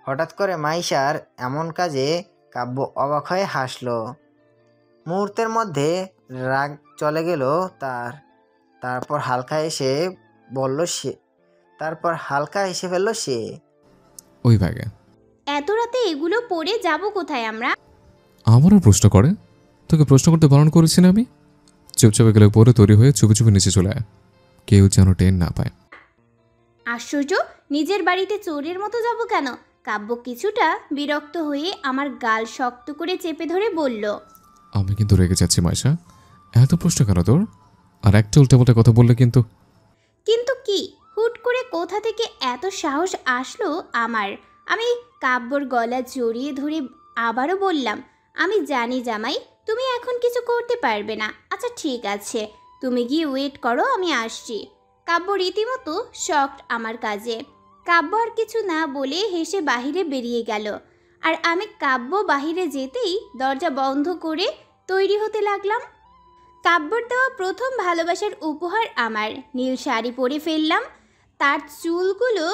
হঠাৎ করে মাইশার এমন কাজে কাব্য অবাক হয়ে হাসল। মুহূর্তের মধ্যে রাগ চলে গেল তার। তারপর হালকা হেসে ফেলল সে। ওই ব্যাগে এত রাতে এগুলো পরে যাব কোথায় আমরা? আমারও প্রশ্ন করে। তোকে প্রশ্ন করতে বারণ করেছি না আমি? চুপচাপে গেলে পরে তৈরি হয়ে চুপি চুপি নিচে চলে আয়, কেউ যেন টেন না পায়। আশ্চর্য, নিজের বাড়িতে চোরের মতো যাব কেন? কাব্য কিছুটা বিরক্ত হয়ে আমার গাল শক্ত করে চেপে ধরে বলল, আমি কিন্তু রেগে যাচ্ছি মাইশা, এত প্রশ্ন কেন তোর? আর একটা উল্টাপাল্টা কথা বললে কিন্তু। কিন্তু কি? হুট করে কোথা থেকে এত সাহস আসলো আমার? আমি কাব্যর গলা জড়িয়ে ধরে আবারও বললাম, আমি জানি জামাই তুমি এখন কিছু করতে পারবে না। আচ্ছা ঠিক আছে, তুমি গিয়ে ওয়েট করো, আমি আসছি। কাব্য রীতিমতো শকড আমার কাজে। কাব্য আর কিছু না বলে হেসে বাহিরে বেরিয়ে গেল। আর আমি কাব্য বাহিরে যেতেই দরজা বন্ধ করে তৈরি হতে লাগলাম। কাব্যর দেওয়া প্রথম ভালোবাসার উপহার আমার। নীল শাড়ি পরে ফেললাম, তার চুলগুলো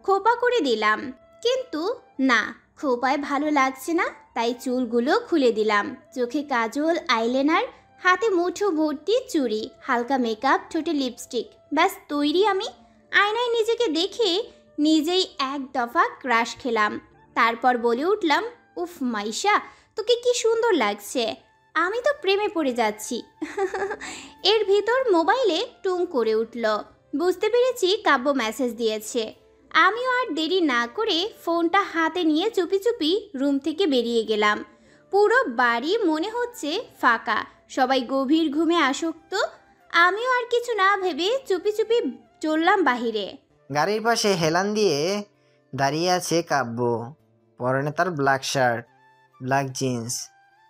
খোপা করে দিলাম। কিন্তু না, খোপায় ভালো লাগছে না, তাই চুলগুলো খুলে দিলাম। চোখে কাজল, আইলাইনার, হাতে মুঠো ভর্তি চুড়ি, হালকা মেকআপ, ঠোঁটে লিপস্টিক, ব্যাস তৈরি আমি। আয়নায় নিজেকে দেখে নিজেই এক দফা ক্রাশ খেলাম। তারপর বলে উঠলাম, উফ মাইশা, তোকে কি সুন্দর লাগছে। আমি তো প্রেমে পড়ে যাচ্ছি। এর ভিতর মোবাইলে টুং করে উঠল। বুঝতে পেরেছি কাব্য মেসেজ দিয়েছে। আমিও আর দেরি না করে ফোনটা হাতে নিয়ে চুপি চুপি রুম থেকে বেরিয়ে গেলাম। পুরো বাড়ি মনে হচ্ছে ফাঁকা, সবাই গভীর ঘুমে আসক্ত। আমিও আর কিছু না ভেবে চুপি চুপি চললাম বাহিরে। গাড়ির পাশে হেলান দিয়ে দাঁড়িয়ে আছে কাব্য। পরনে তার ব্ল্যাক শার্ট, ব্ল্যাক জিন্স,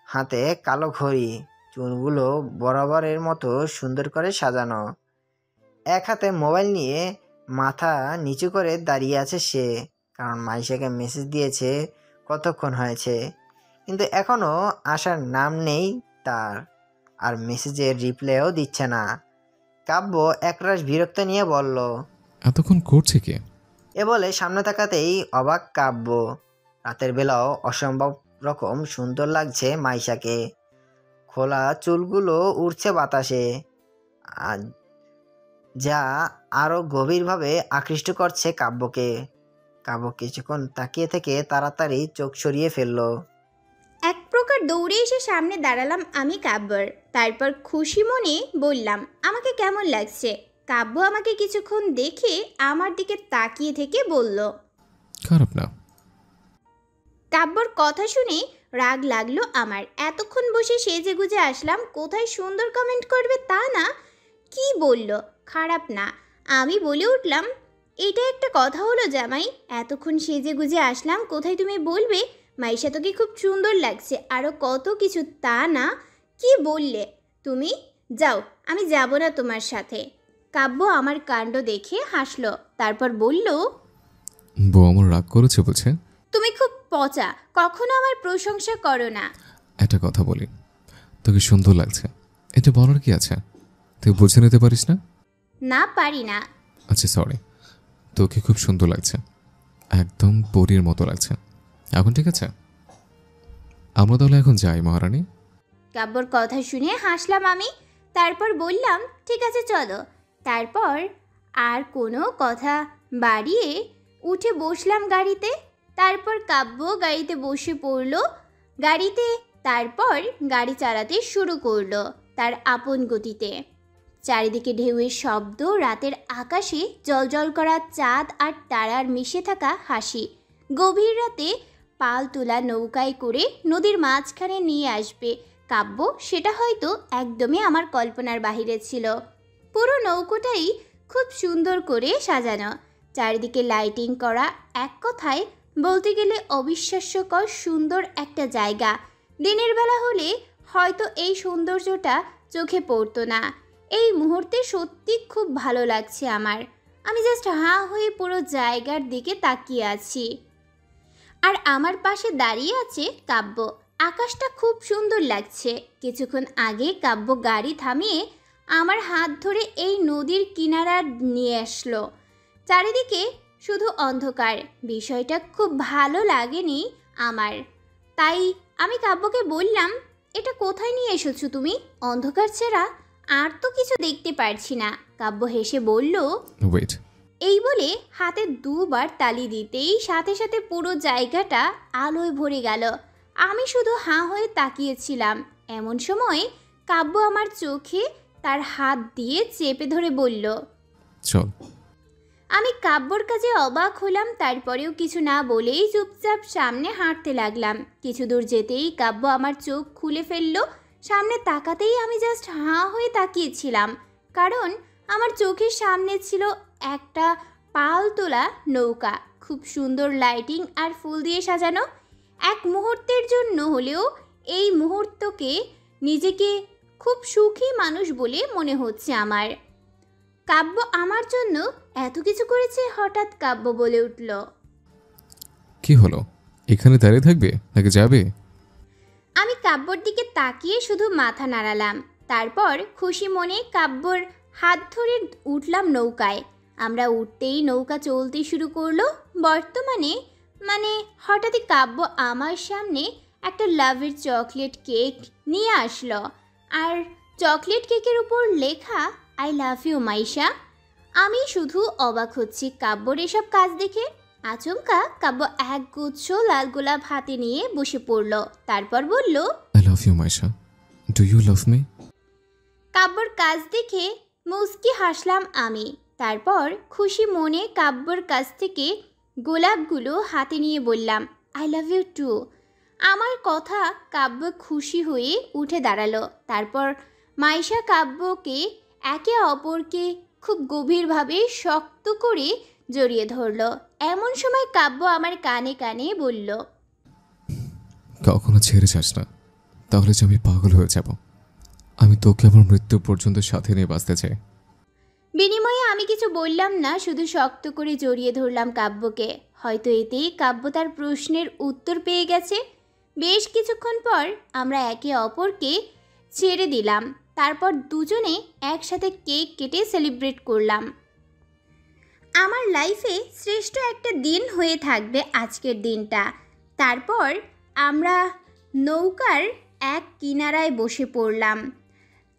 হাতে কালো ঘড়ি, চুলগুলো বরাবরের মতো সুন্দর করে সাজানো। এক হাতে মোবাইল নিয়ে মাথা নিচু করে দাঁড়িয়ে আছে সে। কারণ মাইশাকে মেসেজ দিয়েছে কতক্ষণ হয়েছে, কিন্তু এখনও আসার নাম নেই তার, আর মেসেজের রিপ্লাইও দিচ্ছে না। কাব্য একরাশ বিরক্ত নিয়ে বলল, এতক্ষণ করছে কে? এ বলে সামনে তাকাতেই অবাক কাব্য। রাতের বেলাও অসম্ভব রকম সুন্দর লাগছে মাইশাকে। খোলা চুলগুলো উড়ছে বাতাসে, আর যা আরও গভীরভাবে আকৃষ্ট করছে কাব্যকে। কাব্য কিছুক্ষণ তাকিয়ে থেকে তাড়াতাড়ি চোখ সরিয়ে ফেলল। এক প্রকার দৌড়ে এসে সামনে দাঁড়ালাম আমি কাব্যর। তারপর খুশি মনে বললাম, আমাকে কেমন লাগছে? কাব্য আমাকে কিছুক্ষণ দেখে আমার দিকে তাকিয়ে থেকে বলল, খারাপ না। কাব্যর কথা শুনে রাগ লাগলো আমার। এতক্ষণ বসে সেজে গুজে আসলাম, কোথায় সুন্দর কমেন্ট করবে তা না, কি বলল খারাপ না। আমি বলে উঠলাম, এটা একটা কথা হলো জামাই? এতক্ষণ সেজে গুজে আসলাম, কোথায় তুমি বলবে মাইশা তোকে খুব সুন্দর লাগছে, আরও কত কিছু, তা না। কি বললে তুমি? যাও, আমি যাব না তোমার সাথে। কাব্য আমার কাণ্ড দেখে হাসলো, তারপর বলল, বউ আমার রাগ করেছে বলছে। তুমি খুব পচা, কখনো আমার প্রশংসা করো না। একটা কথা বলি, তোকে সুন্দর লাগছে, এটা বলার কি আছে? তুই বুঝে নিতে পারিস না? না পারি না। আচ্ছা সরি, তোকে খুব সুন্দর লাগছে, একদম পরীর মতো লাগছে। এখন ঠিক আছে, আমরা তাহলে এখন যাই মহারানী। কাব্যর কথা শুনে হাসলাম আমি। তারপর বললাম, ঠিক আছে চলো। তারপর আর কোনো কথা বাড়িয়ে উঠে বসলাম গাড়িতে। তারপর কাব্য গাড়িতে বসে পড়ল গাড়িতে। তারপর গাড়ি চালাতে শুরু করলো তার আপন গতিতে। চারিদিকে ঢেউয়ের শব্দ, রাতের আকাশে জলজল করা চাঁদ আর তারার মিশে থাকা হাসি। গভীর রাতে পাল তোলা নৌকায় করে নদীর মাঝখানে নিয়ে আসবে কাব্য, সেটা হয়তো একদমই আমার কল্পনার বাহিরে ছিল। পুরো নৌকোটাই খুব সুন্দর করে সাজানো, চারিদিকে লাইটিং করা। এক কথায় বলতে গেলে অবিশ্বাস্যকর সুন্দর একটা জায়গা। দিনের বেলা হলে হয়তো এই সৌন্দর্যটা চোখে পড়তো না। এই মুহূর্তে সত্যি খুব ভালো লাগছে আমার। আমি জাস্ট হাঁ হয়ে পুরো জায়গার দিকে তাকিয়ে আছি। আর আমার পাশে দাঁড়িয়ে আছে কাব্য। আকাশটা খুব সুন্দর লাগছে। কিছুক্ষণ আগে কাব্য গাড়ি থামিয়ে আমার হাত ধরে এই নদীর কিনারা নিয়ে আসলো। চারিদিকে শুধু অন্ধকার। বিষয়টা খুব ভালো লাগেনি আমার। তাই আমি কাব্যকে বললাম, এটা কোথায় নিয়ে এসেছো তুমি? অন্ধকার ছাড়া আর তো কিছু দেখতে পারছি না। কাব্য হেসে বলল, ওয়েট। এই বলে হাতে দুবার তালি দিতেই সাথে সাথে পুরো জায়গাটা আলোয় ভরে গেল। আমি শুধু হাঁ হয়ে তাকিয়েছিলাম। এমন সময় কাব্য আমার চোখে তার হাত দিয়ে চেপে ধরে বলল। চল। আমি কাব্যর কাছে অবাক হলাম, তারপরেও কিছু না বলেই চুপচাপ সামনে হাঁটতে লাগলাম। কিছু দূর যেতেই কাব্য আমার চোখ খুলে ফেলল। সামনে তাকাতেই আমি জাস্ট হাঁ হয়ে তাকিয়েছিলাম, কারণ আমার চোখের সামনে ছিল একটা পাল তোলা নৌকা, খুব সুন্দর লাইটিং আর ফুল দিয়ে সাজানো। এক মুহূর্তের জন্য হলেও এই মুহূর্তকে নিজেকে খুব সুখী মানুষ বলে মনে হচ্ছে আমার। কাব্য আমার জন্য এত কিছু করেছে। হঠাৎ কাব্য বলে উঠল, কি হলো? এখানে দাঁড়িয়ে থাকবে নাকি যাবে? আমি কাব্যর দিকে তাকিয়ে শুধু মাথা নাড়ালাম। তারপর খুশি মনে কাব্যর হাত ধরে উঠলাম নৌকায়। আমরা উঠতেই নৌকা চলতে শুরু করলো। মানে হঠাৎই কাব্য আমার সামনে একটা লাভের চকলেট কেক নিয়ে আসলো, আর চকলেট কেকের উপর লেখা আই লাভ ইউ মাইশা। আমি শুধু অবাক হচ্ছি কাব্যর এসব কাজ দেখে। আচমকা কাব্য এক গুচ্ছ লাল গোলাপ হাতে নিয়ে বসে পড়ল। তারপর বলল, I love you Maisha, do you love me? কাব্যর কাজ দেখে মুচকি হাসলাম আমি। তারপর খুশি মনে কাব্যর কাছ থেকে গোলাপগুলো হাতে নিয়ে বললাম, আই লাভ ইউ টু। আমার কথা কাব্য খুশি হয়ে উঠে দাঁড়ালো। তারপর মাইশা কাব্যকে একে অপরকে খুব গভীরভাবে শক্ত করে জড়িয়ে ধরল। এমন সময় কাব্য আমার কানে কানে বলল, কখনো ছেড়ে যাস না, তাহলে যে আমি পাগল হয়ে যাব। আমি তোকে আমার মৃত্যু পর্যন্ত সাথে নিয়ে বাঁচতে চাই। বিনিময়ে আমি কিছু বললাম না, শুধু শক্ত করে জড়িয়ে ধরলাম কাব্যকে। হয়তো এতেই কাব্য তার প্রশ্নের উত্তর পেয়ে গেছে। বেশ কিছুক্ষণ পর আমরা একে অপরকে ছেড়ে দিলাম। তারপর দুজনে একসাথে কেক কেটে সেলিব্রেট করলাম। আমার লাইফে শ্রেষ্ঠ একটা দিন হয়ে থাকবে আজকের দিনটা। তারপর আমরা নৌকার এক কিনারায় বসে পড়লাম,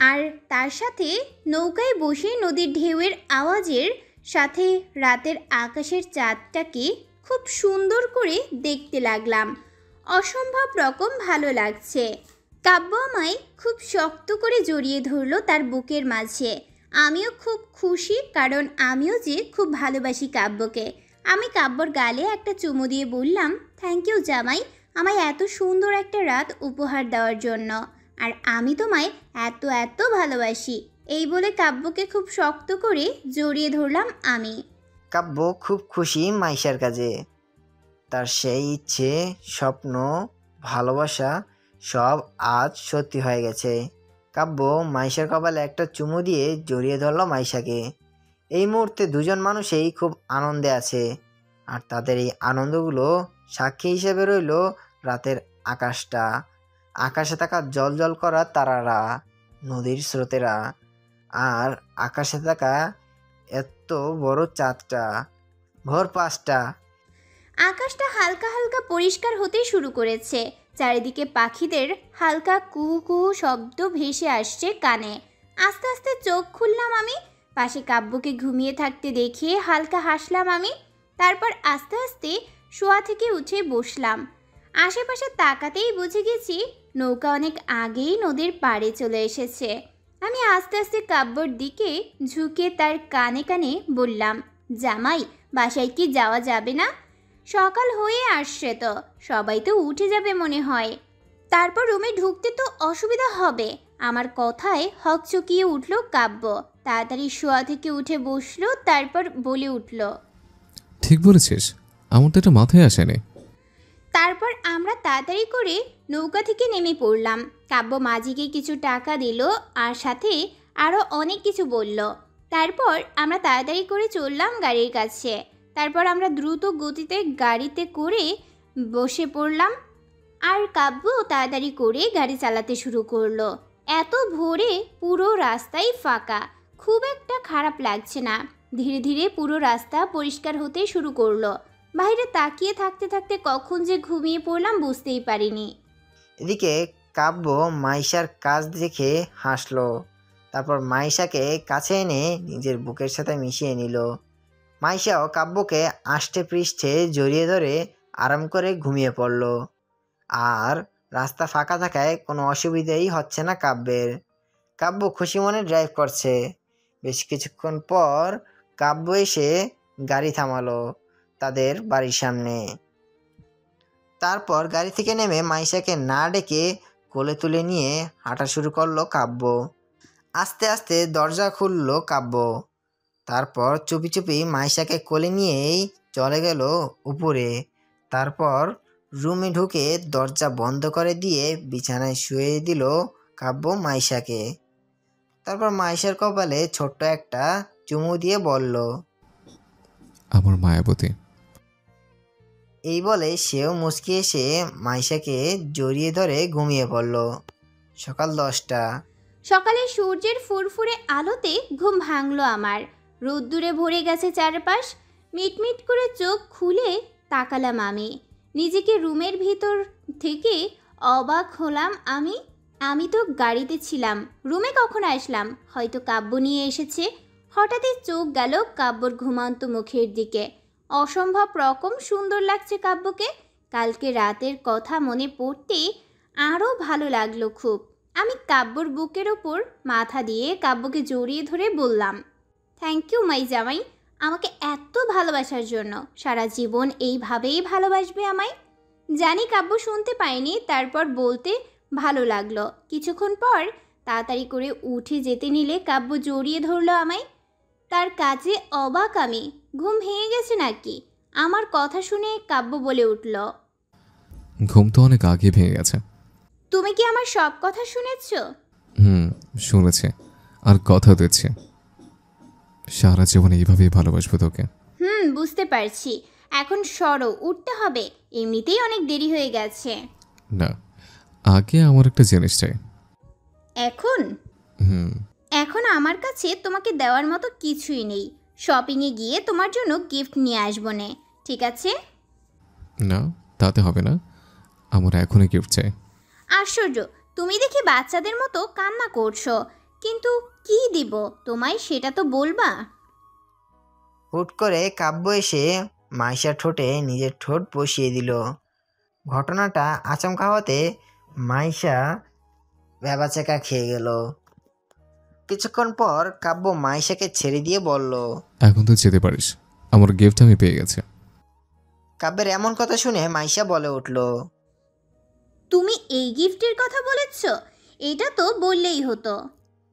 আর তার সাথে নৌকায় বসে নদীর ঢেউয়ের আওয়াজের সাথে রাতের আকাশের চাঁদটাকে খুব সুন্দর করে দেখতে লাগলাম। অসম্ভব রকম ভালো লাগছে। কাব্য আমায় খুব শক্ত করে জড়িয়ে ধরলো তার বুকের মাঝে। আমিও খুব খুশি, কারণ আমিও যে খুব ভালোবাসি কাব্যকে। আমি কাব্যর গালে একটা চুমু দিয়ে বললাম, থ্যাংক ইউ জামাই, আমায় এত সুন্দর একটা রাত উপহার দেওয়ার জন্য। আর আমি তোমায় এত এত ভালোবাসি। এই বলে কাব্যকে খুব শক্ত করে জড়িয়ে ধরলাম আমি। কাব্য খুব খুশি মাইশার কাজে। তার সেই ইচ্ছে, স্বপ্ন, ভালোবাসা সব আজ সত্যি হয়ে গেছে। কাব্য মাইশার কপালে একটা চুমু দিয়ে জড়িয়ে ধরল মাইশাকে। এই মুহূর্তে দুজন মানুষই খুব আনন্দে আছে, আর তাদের এই আনন্দগুলো সাক্ষী হিসেবে রইল রাতের আকাশটা, আকাশে থাকা জল জল করা তারারা, নদীর স্রোতেরা, আর আকাশে থাকা এত বড় চাঁদটা। ভোর 5টা। আকাশটা হালকা হালকা পরিষ্কার হতে শুরু করেছে। চারিদিকে পাখিদের হালকা কুহু কুহু শব্দ ভেসে আসছে কানে। আস্তে আস্তে চোখ খুললাম আমি। পাশে কাব্যকে ঘুমিয়ে থাকতে দেখে হালকা হাসলাম আমি। তারপর আস্তে আস্তে শোয়া থেকে উঠে বসলাম। আশেপাশে তাকাতেই বুঝে গেছি নৌকা অনেক আগেই নদীর পাড়ে চলে এসেছে। আমি আস্তে আস্তে কাব্যর দিকে ঝুঁকে তার কানে কানে বললাম, জামাই, বাসায় কি যাওয়া যাবে না? সকাল হয়ে আসছে তো, সবাই তো উঠে যাবে মনে হয়। তারপর রুমে ঢুকতে তো অসুবিধা হবে। আমার কথায় হকচকিয়ে উঠল কাব্য। তাড়াতাড়ি শোয়া থেকে উঠে বসলো, তারপর বলে উঠল, ঠিক বলেছিস, আমার তো এটা মাথায় আসেনি। তারপর আমরা তাড়াতাড়ি করে নৌকা থেকে নেমে পড়লাম। কাব্য মাঝিকে কিছু টাকা দিল, আর সাথে আরও অনেক কিছু বলল। তারপর আমরা তাড়াতাড়ি করে চললাম গাড়ির কাছে। তারপর আমরা দ্রুত গতিতে গাড়িতে করে বসে পড়লাম, আর কাব্য তাড়াতাড়ি করে গাড়ি চালাতে শুরু করলো। এত ভোরে পুরো রাস্তাই ফাঁকা, খুব একটা খারাপ লাগছে না। ধীরে ধীরে পুরো রাস্তা পরিষ্কার হতে শুরু করলো। বাইরে তাকিয়ে থাকতে থাকতে কখন যে ঘুমিয়ে পড়লাম বুঝতেই পারিনি। এদিকে কাব্য মাইশার কাজ দেখে হাসলো। তারপর মাইশাকে কাছে এনে নিজের বুকের সাথে মিশিয়ে নিল। মাইশাও কাব্যকে আষ্টে পৃষ্ঠে জড়িয়ে ধরে আরাম করে ঘুমিয়ে পড়ল। আর রাস্তা ফাঁকা থাকায় কোনো অসুবিধাই হচ্ছে না কাব্যের। কাব্য খুশি মনে ড্রাইভ করছে। বেশ কিছুক্ষণ পর কাব্য এসে গাড়ি থামালো তাদের বাড়ির সামনে। তারপর গাড়ি থেকে নেমে মাইশাকে না ডেকে কোলে তুলে নিয়ে হাঁটা শুরু করলো কাব্য। আস্তে আস্তে দরজা খুললো কাব্য। তারপর চুপি চুপি মাইশাকে কোলে নিয়েই চলে গেল উপরে। তারপর রুমে ঢুকে দরজা বন্ধ করে দিয়ে বিছানায় শুয়ে দিল কাব্য মাইশাকে। তারপর মাইশার কপালে ছোট্ট একটা চুমু দিয়ে বলল, আমার মায়াবতী। এই বলে সেও মুচকি এসে মাইশাকে জড়িয়ে ধরে ঘুমিয়ে পড়ল। সকাল 10টা। সকালে সূর্যের ফুরফুরে আলোতে ঘুম ভাঙলো আমার। রোদ্দুরে ভরে গেছে চারপাশ। মিটমিট করে চোখ খুলে তাকালাম আমি। নিজেকে রুমের ভিতর থেকে অবাক হলাম আমি। আমি তো গাড়িতে ছিলাম, রুমে কখন আসলাম? হয়তো কাব্য নিয়ে এসেছে। হঠাৎই চোখ গেল কাব্যর ঘুমান্ত মুখের দিকে। অসম্ভব রকম সুন্দর লাগছে কাব্যকে। কালকে রাতের কথা মনে পড়তে আরও ভালো লাগলো খুব। আমি কাব্যর বুকের ওপর মাথা দিয়ে কাব্যকে জড়িয়ে ধরে বললাম, থ্যাংক ইউ মাই জামাই, আমাকে এত ভালোবাসার জন্য। সারা জীবন এইভাবেই ভালোবাসবে আমায়। জানি কাব্য শুনতে পায়নি, তারপর বলতে ভালো লাগলো। কিছুক্ষণ পর তাড়াতাড়ি করে উঠে যেতে নিলে কাব্য জড়িয়ে ধরলো আমায়। তার কাজে অবাক আমি। ঘুম ভেঙে গেছে নাকি? আমার কথা শুনে কাব্য বলে উঠল, ঘুম তো অনেক আগে ভেঙে গেছে। তুমি কি আমার সব কথা শুনেছ? শুনেছে, আর কথা দিচ্ছে সারা জীবন এইভাবেই ভালোবাসবো তোকে। বুঝতে পারছি। এখন সরো, উঠতে হবে, এমনিতেই অনেক দেরি হয়ে গেছে। না, আগে আমার একটা জিনিস চাই। এখন? এখন আমার কাছে তোমাকে দেওয়ার মতো কিছুই নেই। শপিংয়ে গিয়ে তোমার জন্য গিফট নিয়ে আসবো নে, ঠিক আছে? না, তাতে হবে না, আমার এখনই গিফট চাই। আশ্চর্য, তুমি দেখি বাচ্চাদের মতো কান্না করছো। কিন্তু কি দিব তোমায় সেটা তো বলবা। হুট করে কাব্য এসে মাইশার ঠোঁটে নিজের ঠোঁট বসিয়ে দিল। ঘটনাটা আচমকা হতে মাইশা ভ্যাবাচ্যাকা খেয়ে গেল। কিছুক্ষণ পর কাব্য মাইশাকে ছেড়ে দিয়ে বলল, এখন তো যেতে পারিস, আমার গিফট আমি পেয়ে গেছি। কাব্যের এমন কথা শুনে মাইশা বলে উঠল, তুমি এই গিফটের কথা বলেছ? এটা তো বললেই হতো।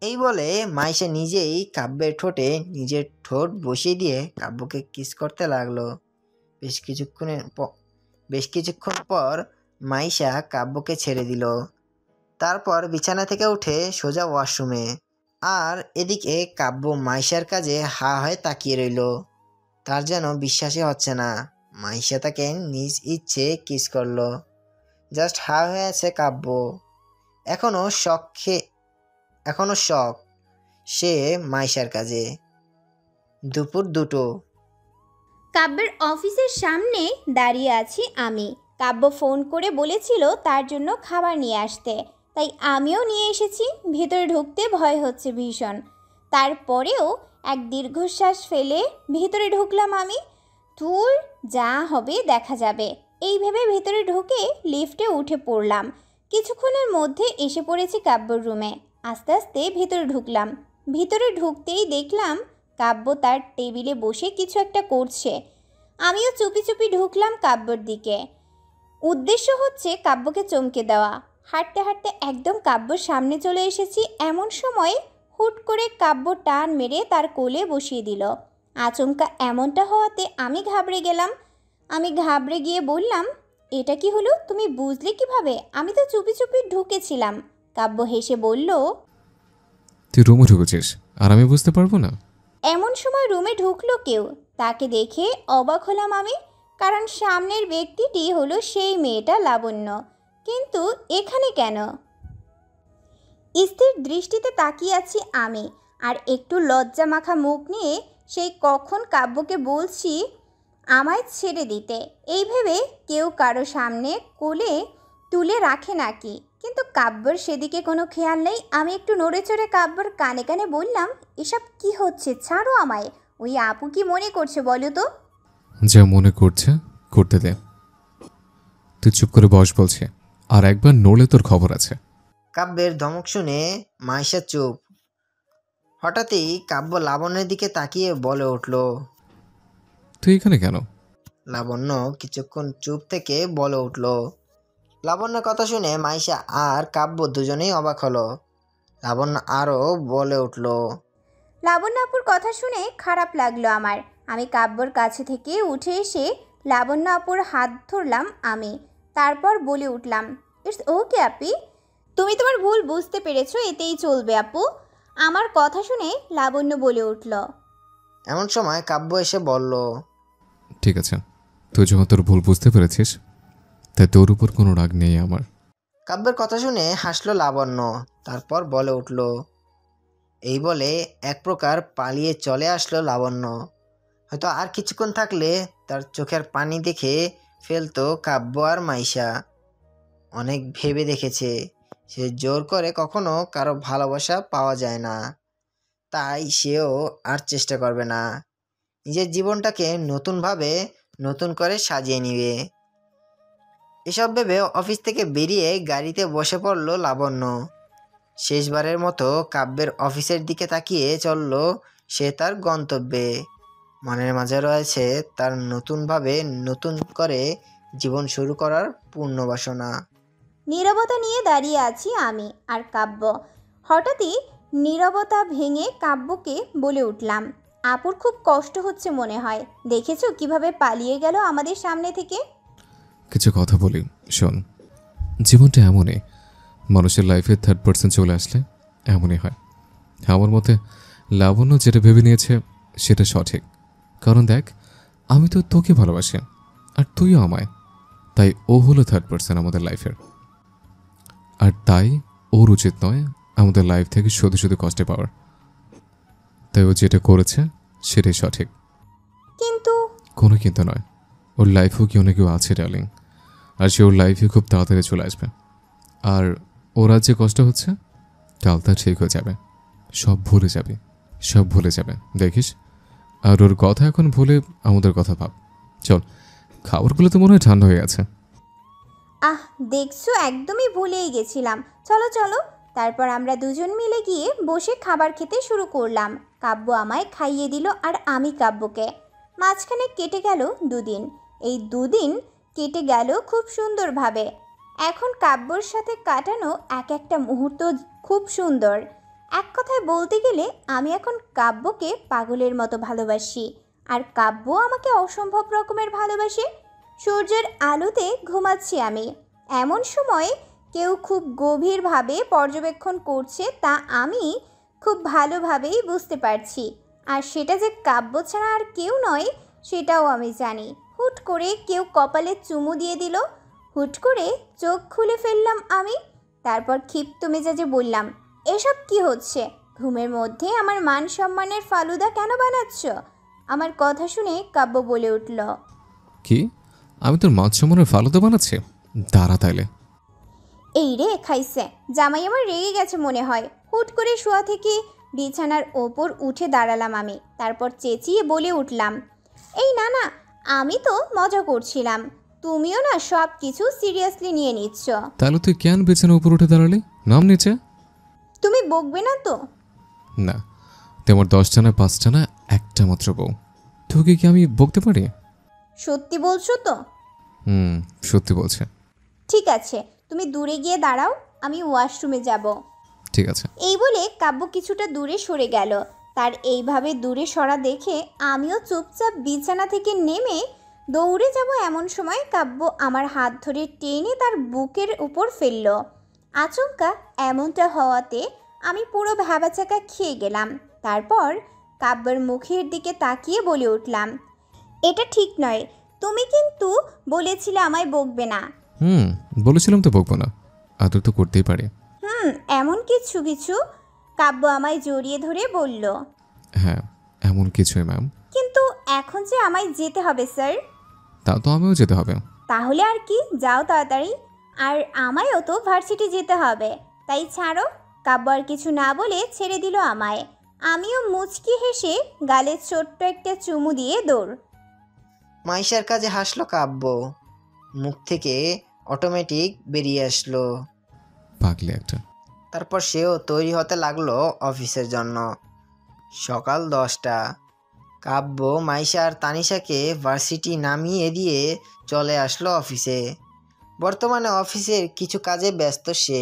এই বলে মাইশা নিজেই কাব্যের ঠোঁটে নিজের ঠোঁট বসিয়ে দিয়ে কাব্যকে কিস করতে লাগলো। বেশ কিছুক্ষণ পর মাইশা কাব্যকে ছেড়ে দিল। তারপর বিছানা থেকে উঠে সোজা ওয়াশরুমে। আর এদিকে কাব্য মাইশার কাজে হা হয়ে তাকিয়ে রইল। তার যেন বিশ্বাসই হচ্ছে না মাইশা তাকে নিজ ইচ্ছে কিস করলো। জাস্ট হা হয়ে আছে কাব্য। এখনো শখ সে মাইশার কাজে। দুপুর 2টো। কাব্যের অফিসের সামনে দাঁড়িয়ে আছি আমি। কাব্য ফোন করে বলেছিল তার জন্য খাবার নিয়ে আসতে, তাই আমিও নিয়ে এসেছি। ভেতরে ঢুকতে ভয় হচ্ছে ভীষণ। তারপরেও এক দীর্ঘশ্বাস ফেলে ভেতরে ঢুকলাম আমি। ধুর, যা হবে দেখা যাবে, এই ভেবে ভেতরে ঢুকে লিফটে উঠে পড়লাম। কিছুক্ষণের মধ্যে এসে পড়েছি কাব্যর রুমে। আস্তে আস্তে ভেতরে ঢুকলাম। ভিতরে ঢুকতেই দেখলাম কাব্য তার টেবিলে বসে কিছু একটা করছে। আমিও চুপি চুপি ঢুকলাম কাব্যর দিকে। উদ্দেশ্য হচ্ছে কাব্যকে চমকে দেওয়া। হাঁটতে হাঁটতে একদম কাব্যর সামনে চলে এসেছি। এমন সময় হুট করে কাব্য টান মেরে তার কোলে বসিয়ে দিল। আচমকা এমনটা হওয়াতে আমি ঘাবড়ে গেলাম। আমি ঘাবড়ে গিয়ে বললাম, এটা কি হলো? তুমি বুঝলে কিভাবে? আমি তো চুপি চুপি ঢুকেছিলাম। কাব্য হেসে বলল, তুই রুমে ঢুকেছিস আর আমি বুঝতে পারবো না? এমন সময় রুমে ঢুকলো কেউ। তাকে দেখে অবাক হলাম আমি, কারণ সামনের ব্যক্তিটি হলো সেই মেয়েটা লাবণ্য। কিন্তু এখানে কেন? স্থির দৃষ্টিতে তাকিয়ে আছি আমি, আর একটু লজ্জা মাখা মুখ নিয়ে সেই কখন কাব্যকে বলছি আমায় ছেড়ে দিতে, এই ভেবে কেউ কারো সামনে কোলে তুলে রাখে নাকি। কিন্তু কাব্যর সেদিকে কোনো খেয়াল নেই। আমি একটু নড়ে চড়ে কাব্যর কানে কানে বললাম, এসব কি হচ্ছে, ছাড়ো আমায়। ওই আপু কি মনে করছে বলো তো? যা মনে করছে করতে দে, তুই চুপ করে বস বলছে, আর একবার নড়লে তোর খবর আছে। কাব্যের ধমক শুনে মাইশা চুপ। হঠাৎই কাব্য লাবণ্যের দিকে তাকিয়ে বলে উঠল। তুই এখানে কেন? লাবণ্য কিছুক্ষণ চুপ থেকে বলে উঠল। লাবণ্যের কথা শুনে মাইশা আর কাব্য দুজনেই অবাক হলো। লাবণ্য আরও বলে উঠল। লাবণ্য আপুর কথা শুনে খারাপ লাগলো আমার। আমি কাব্যর কাছে থেকে উঠে এসে লাবণ্য আপুর হাত ধরলাম আমি। তারপর বলে উঠলাম, ইটস ওকে আপি, তুমি তোমার ভুল বুঝতে পেরেছো, এতেই চলবে আপু। আমার কথা শুনে লাবণ্য বলে উঠল। এমন সময় কাব্য এসে বলল। ঠিক আছে, তুই যখন তোর ভুল বুঝতে পেরেছিস, তাই তোর উপর কোনো রাগ নেই আমার। কাব্যের কথা শুনে হাসলো লাবণ্য, তারপর বলে উঠল। এই বলে এক প্রকার পালিয়ে চলে আসলো লাবণ্য। হয়তো আর কিছুক্ষণ থাকলে তার চোখের পানি দেখে ফেলতো কাব্য আর মাইশা। অনেক ভেবে দেখেছে, সে জোর করে কখনো কারো ভালোবাসা পাওয়া যায় না, তাই সেও আর চেষ্টা করবে না। নিজের জীবনটাকে নতুনভাবে নতুন করে সাজিয়ে নিবে। এসব ভেবে অফিস থেকে বেরিয়ে গাড়িতে বসে পড়ল লাবণ্য। শেষবারের মতো কাব্যের অফিসের দিকে তাকিয়ে চলল সে তার গন্তব্যে। মনের মাঝে রয়েছে তার নতুনভাবে নতুন করে জীবন শুরু করার পূর্ণ বাসনা। নীরবতা নিয়ে দাঁড়িয়ে আছি আমি আর কাব্য। হঠাৎই নীরবতা ভেঙে কাব্যকে বলে উঠলাম, আপুর খুব কষ্ট হচ্ছে মনে হয়, দেখেছো কিভাবে পালিয়ে গেল আমাদের সামনে থেকে। কিছু কথা বলি শোন, জীবনটা এমনই, মানুষের লাইফে থার্ড পার্সন চলে আসলে এমনই হয়। আমার মতে লাবণ্য যেটা ভেবে নিয়েছে সেটা সঠিক, কারণ দেখ, আমি তো তোকে ভালোবাসি আর তুইও আমায়, তাই ও হলো থার্ড পার্সন আমাদের লাইফের। আর তাই ওর উচিত নয় আমাদের লাইফ থেকে শুধু শুধু কষ্টে পাওয়ার। তাই ও যেটা করেছে সেটাই সঠিক। কিন্তু কোনো কিন্তু নয়, ওর লাইফেও কেউ না কেউ আছে ডার্লিং, আর সে ওর লাইফে খুব তাড়াতাড়ি চলে আসবে। আর ওর আজ যে কষ্ট হচ্ছে, কাল তা ঠিক হয়ে যাবে, সব ভুলে যাবে, সব ভুলে যাবে দেখিস। আর ওর কথা এখন ভুলে আমাদের কথা ভাব। চল, খাবারগুলো তো মনে হয় ঠান্ডা হয়ে গেছে। আহ, দেখছো একদমই ভুলেই গেছিলাম, চলো চলো। তারপর আমরা দুজন মিলে গিয়ে বসে খাবার খেতে শুরু করলাম। কাব্য আমায় খাইয়ে দিল আর আমি কাব্যকে। মাঝখানে কেটে গেল দুদিন। এই দুদিন কেটে গেল খুব সুন্দরভাবে। এখন কাব্যর সাথে কাটানো এক একটা মুহূর্ত খুব সুন্দর। এক কথায় বলতে গেলে আমি এখন কাব্যকে পাগলের মতো ভালোবাসি, আর কাব্য আমাকে অসম্ভব রকমের ভালোবাসে। সূর্যের আলোতে ঘুমাচ্ছি আমি, এমন সময় কেউ খুব গভীরভাবে পর্যবেক্ষণ করছে তা আমি খুব ভালোভাবেই বুঝতে পারছি। আর সেটা যে কাব্য ছাড়া আর কেউ নয় সেটাও আমি জানি। হুট করে কেউ কপালে চুমু দিয়ে দিল। হুট করে চোখ খুলে ফেললাম আমি। তারপর ক্ষিপ্ত মেজাজে বললাম, এসব কি হচ্ছে? ঘুমের মধ্যে আমার মান সম্মানের ফালুদা কেন বানাচ্ছ? আমার কথা শুনে কাব্য বলে উঠল, কি, আমি তোর মাছ সম্মানের ফালুদা বানাচ্ছি? দাঁড়া তাইলে। এই রে খাইছে, জামাই আমার রেগে গেছে মনে হয়। হুট করে শোয়া থেকে বিছানার ওপর উঠে দাঁড়ালাম আমি। তারপর চেঁচিয়ে বলে উঠলাম, এই না না, আমি তো মজা করছিলাম, তুমিও না সব কিছু সিরিয়াসলি নিয়ে নিচ্ছ। তাহলে তুই কেন বিছানার উপর উঠে দাঁড়ালি? নাম নিচে। তুমি বকবে না তো? না, তোমার 10টা না 5টা না একটা মাত্র বউ, তোকে কি আমি বকতে পারি? সত্যি বলছো তো? সত্যি বলছে। ঠিক আছে, তুমি দূরে গিয়ে দাঁড়াও, আমি ওয়াশরুমে যাব। ঠিক আছে। এই বলে কাব্য কিছুটা দূরে সরে গেল। তার এইভাবে দূরে সরা দেখে আমিও চুপচাপ বিছানা থেকে নেমে দৌড়ে যাব। এমন সময় কাব্য আমার হাত ধরে টেনে তার বুকের উপর ফেলল। আচমকা এমনটা হওয়াতে আমি পুরো ভ্যাবাচাকা খেয়ে গেলাম। তারপর কাব্যের মুখের দিকে তাকিয়ে বলে উঠলাম, এটা ঠিক নয়, তুমি কিন্তু বলেছিলে আমায় বকবে না। বলেছিলাম তো বকবো না, আদর তো করতেই পারে। এমন কিছু কিছু। কাব্য আমায় জড়িয়ে ধরে বলল, হ্যাঁ, এমন কিছুই ম্যাম। কিন্তু এখন যে আমায় যেতে হবে স্যার। তা তো আমিও যেতে হবে। তাহলে আর কি, যাও তাড়াতাড়ি। আর আমায়ও তো ভার্সিটি যেতে হবে, তাই ছাড়ো। কাব্য আর কিছু না বলে ছেড়ে দিল আমায়। আমিও মুচকি হেসে গালে ছোট্ট একটা চুমু দিয়ে দৌড়। মাইশার কাজে হাসলো কাব্য, মুখ থেকে অটোমেটিক বেরিয়ে আসলো। পাগলি একটা। তারপর সেও তৈরি হতে লাগলো অফিসের জন্য। সকাল 10টা। কাব্য মাইশা আর তানিশাকে ভার্সিটি নামিয়ে দিয়ে চলে আসলো অফিসে। বর্তমানে অফিসের কিছু কাজে ব্যস্ত সে।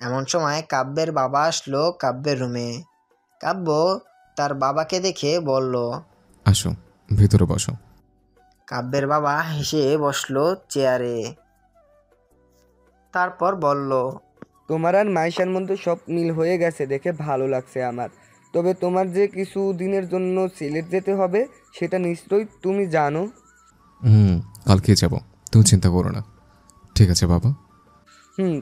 এমন সময় কাব্যের বাবা আসলো কাব্যের রুমে। কাব্য তার বাবাকে দেখে বলল, আসো, ভেতরে বসো। কাব্যের বাবা হেসে বসলো চেয়ারে। তারপর বলল, তোমার আর মাইশার মধ্যে সব মিল হয়ে গেছে দেখে ভালো লাগছে আমার। তবে তোমার যে কিছু দিনের জন্য সিলেট যেতে হবে সেটা নিশ্চয়ই তুমি জানো। কালকে যাব, তুমি চিন্তা করো না। ঠিক আছে বাবা।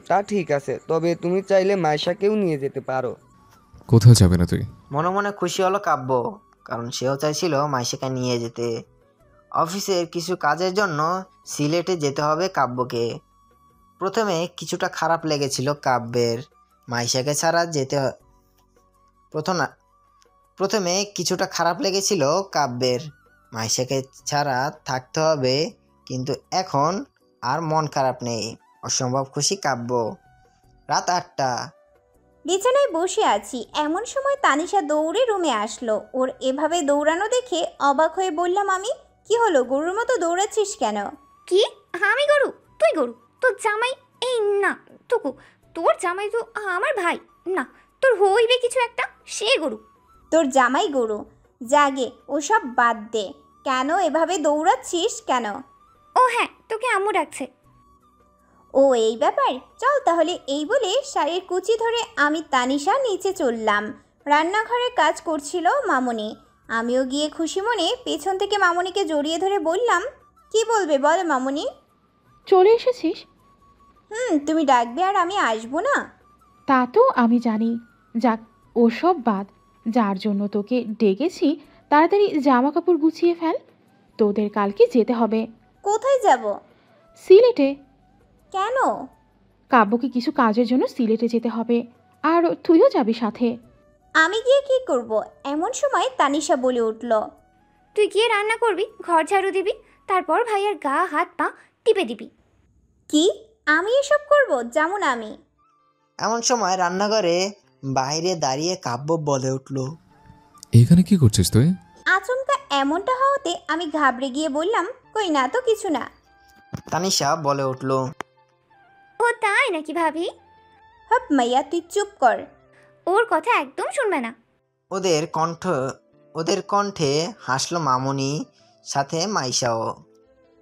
তা ঠিক আছে, তবে তুমি চাইলে মাইশাকেও নিয়ে যেতে পারো। কোথাও যাবে না তুই? মনে মনে খুশি হলো কাব্য, কারণ সেও চাইছিল মাইশাকে নিয়ে যেতে। অফিসের কিছু কাজের জন্য সিলেটে যেতে হবে কাব্যকে। প্রথমে কিছুটা খারাপ লেগেছিল কাব্যের, মাইশাকে ছাড়া যেতে প্রথমে কিছুটা খারাপ লেগেছিল কাব্যের, মাইশাকে ছাড়া থাকতে হবে। কিন্তু এখন আর মন খারাপ নেই, অসম্ভব খুশি কাব্য। রাত 8টা। বিছানায় বসে আছি, এমন সময় তানিশা দৌড়ে রুমে আসলো। ওর এভাবে দৌড়ানো দেখে অবাক হয়ে বললাম আমি, কি হলো, গরুর মতো দৌড়াচ্ছিস কেন? কি? আমি গরু? তুই গরু? তোর জামাই? এই না টুকু, তোর জামাই তো আমার ভাই না, তোর হইবে কিছু একটা, সে গরু। তোর জামাই গরু? জাগে, ওসব বাদ দে। কেন এভাবে দৌড়াচ্ছিস কেন? ও হ্যাঁ, তোকে আম্মু ডাকছে। ও এই ব্যাপার, চল তাহলে। এই বলে শাড়ির কুচি ধরে আমি তানিশা নিচে চললাম। রান্নাঘরে কাজ করছিল মামুনি। আমিও গিয়ে খুশি মনে পেছন থেকে মামুনিকে জড়িয়ে ধরে বললাম, কি বলবে বলো মামুনি? চলে এসেছিস? তুমি ডাকবে আর আমি আসবো না? তা তো আমি জানি। যাক, ওসব বাদ। যার জন্য তোকে ডেকেছি তাড়াতাড়ি জামা কাপড় গুছিয়ে ফেল, তোদের কালকে যেতে হবে। কোথায় যাব? সিলেটে। কেন? কাব্যকে কিছু কাজের জন্য সিলেটে যেতে হবে, আর তুইও যাবি সাথে। আমি গিয়ে কি করব? এমন সময় তানিশা বলে উঠল, তুই গিয়ে রান্না করবি, ঘর ঝাড়ু দিবি, তারপর ভাইয়ের গা হাত পা টিপে দিবি। কি? আমি এসব করব? যেমন আমি। এমন সময় রান্নাঘরে বাইরে দাঁড়িয়ে কাব্য বলে উঠল, এখানে কি করছিস তুই? আচমকা এমনটা হওয়াতে আমি ঘাবড়ে গিয়ে বললাম, কই না তো, কিছু না। তানিশা বলে উঠল, ও তাই নাকি ভাবি? হপ মাইয়া, তুই চুপ কর। ওর কথা একদম শুনবে না। ওদের কণ্ঠে হাসলো মামুনি, সাথে মাইশাও।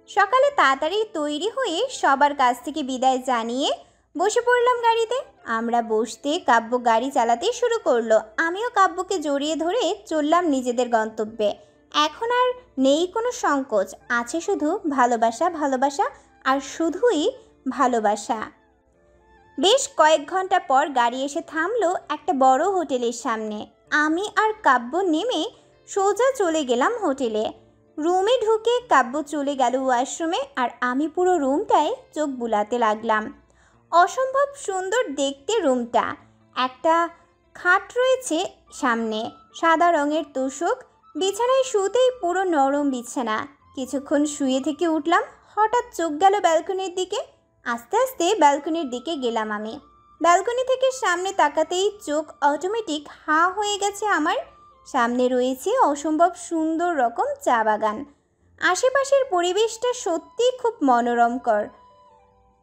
সকালে তাড়াতাড়ি তৈরি হয়ে সবার কাছ থেকে বিদায় জানিয়ে বসে পড়লাম গাড়িতে। আমরা বসতে কাব্য গাড়ি চালাতে শুরু করলো। আমিও কাব্যকে জড়িয়ে ধরে চললাম নিজেদের গন্তব্যে। এখন আর নেই কোনো সংকোচ, আছে শুধু ভালোবাসা, ভালোবাসা আর শুধুই ভালোবাসা। বেশ কয়েক ঘন্টা পর গাড়ি এসে থামলো একটা বড় হোটেলের সামনে। আমি আর কাব্য নেমে সোজা চলে গেলাম হোটেলে। রুমে ঢুকে কাব্য চলে গেল ওয়াশরুমে, আর আমি পুরো রুমটায় চোখ বুলাতে লাগলাম। অসম্ভব সুন্দর দেখতে রুমটা। একটা খাট রয়েছে সামনে, সাদা রঙের তোশক, বিছানায় শুতেই পুরো নরম বিছানা। কিছুক্ষণ শুয়ে থেকে উঠলাম, হঠাৎ চোখ গেল ব্যালকনির দিকে। আস্তে আস্তে ব্যালকনির দিকে গেলাম আমি। ব্যালকনি থেকে সামনে তাকাতেই চোখ অটোমেটিক হাঁ হয়ে গেছে আমার। সামনে রয়েছে অসম্ভব সুন্দর রকম চা বাগান। আশেপাশের পরিবেশটা সত্যিই খুব মনোরমকর।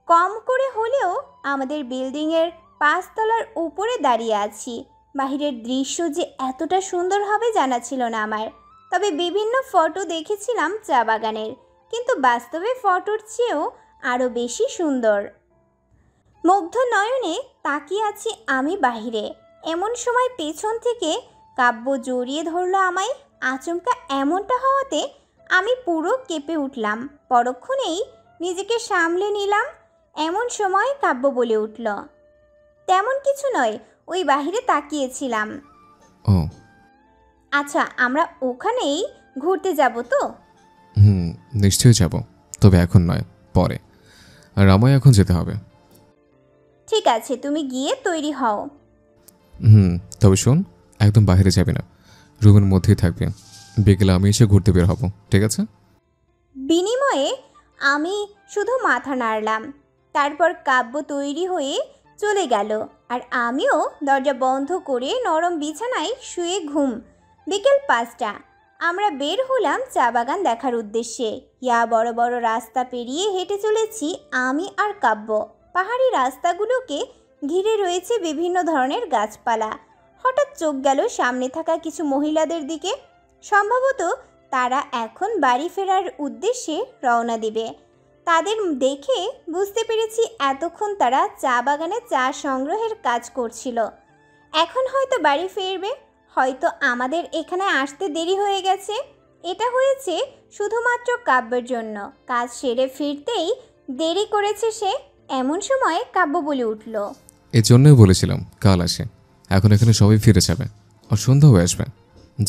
কম করে হলেও আমাদের বিল্ডিংয়ের 5 তলার উপরে দাঁড়িয়ে আছি। বাহিরের দৃশ্য যে এতটা সুন্দর হবে জানা ছিল না আমার। তবে বিভিন্ন ফটো দেখেছিলাম চা বাগানের, কিন্তু বাস্তবে ফটোর চেয়েও আরও বেশি সুন্দর। মুগ্ধ নয়নে তাকিয়ে আছি আমি বাহিরে। এমন সময় পেছন থেকে কাব্য জড়িয়ে ধরলো আমায়। আচমকা এমনটা হওয়াতে আমি পুরো কেঁপে উঠলাম। পরক্ষণেই নিজেকে সামলে নিলাম। এমন সময় কাব্য বলে উঠল, তেমন কিছু নয়, ওই বাহিরে তাকিয়েছিলাম। ও আচ্ছা, আমরা ওখানেই ঘুরতে যাব তো? হুম, নিশ্চয়ই যাব, তবে এখন নয়, পরে। আর আমায় এখন যেতে হবে। ঠিক আছে, তুমি গিয়ে তৈরি হও। হুম, তবে শোন, একদম বাইরে যাবি না, রুমের মধ্যেই থাকবি। বিকেলে আমি এসে ঘুরতে বের হব, ঠিক আছে? বিনিময়ে আমি শুধু মাথা নাড়লাম। তারপর কাব্য তৈরি হয়ে চলে গেল, আর আমিও দরজা বন্ধ করে নরম বিছানায় শুয়ে ঘুম। বিকেল 5টা। আমরা বের হলাম চা বাগান দেখার উদ্দেশ্যে। ইয়া বড় বড় রাস্তা পেরিয়ে হেঁটে চলেছি আমি আর কাব্য। পাহাড়ি রাস্তাগুলোকে ঘিরে রয়েছে বিভিন্ন ধরনের গাছপালা। হঠাৎ চোখ গেল সামনে থাকা কিছু মহিলাদের দিকে। সম্ভবত তারা এখন বাড়ি ফেরার উদ্দেশ্যে রওনা দিবে। তাদের দেখে বুঝতে পেরেছি এতক্ষণ তারা চা বাগানে চা সংগ্রহের কাজ করছিল। এখন হয়তো বাড়ি ফিরবে, হয়তো আমাদের এখানে আসতে দেরি হয়ে গেছে। এটা হয়েছে শুধুমাত্র কাব্যের জন্য। কাজ সেরে ফিরতেই দেরি করেছে সে। এমন সময় কাব্য বলে উঠল, এই জন্যই বলেছিলাম কাল আসে। এখন এখানে সবাই ফিরে যাবে আর সন্ধ্যা হয়ে আসবে।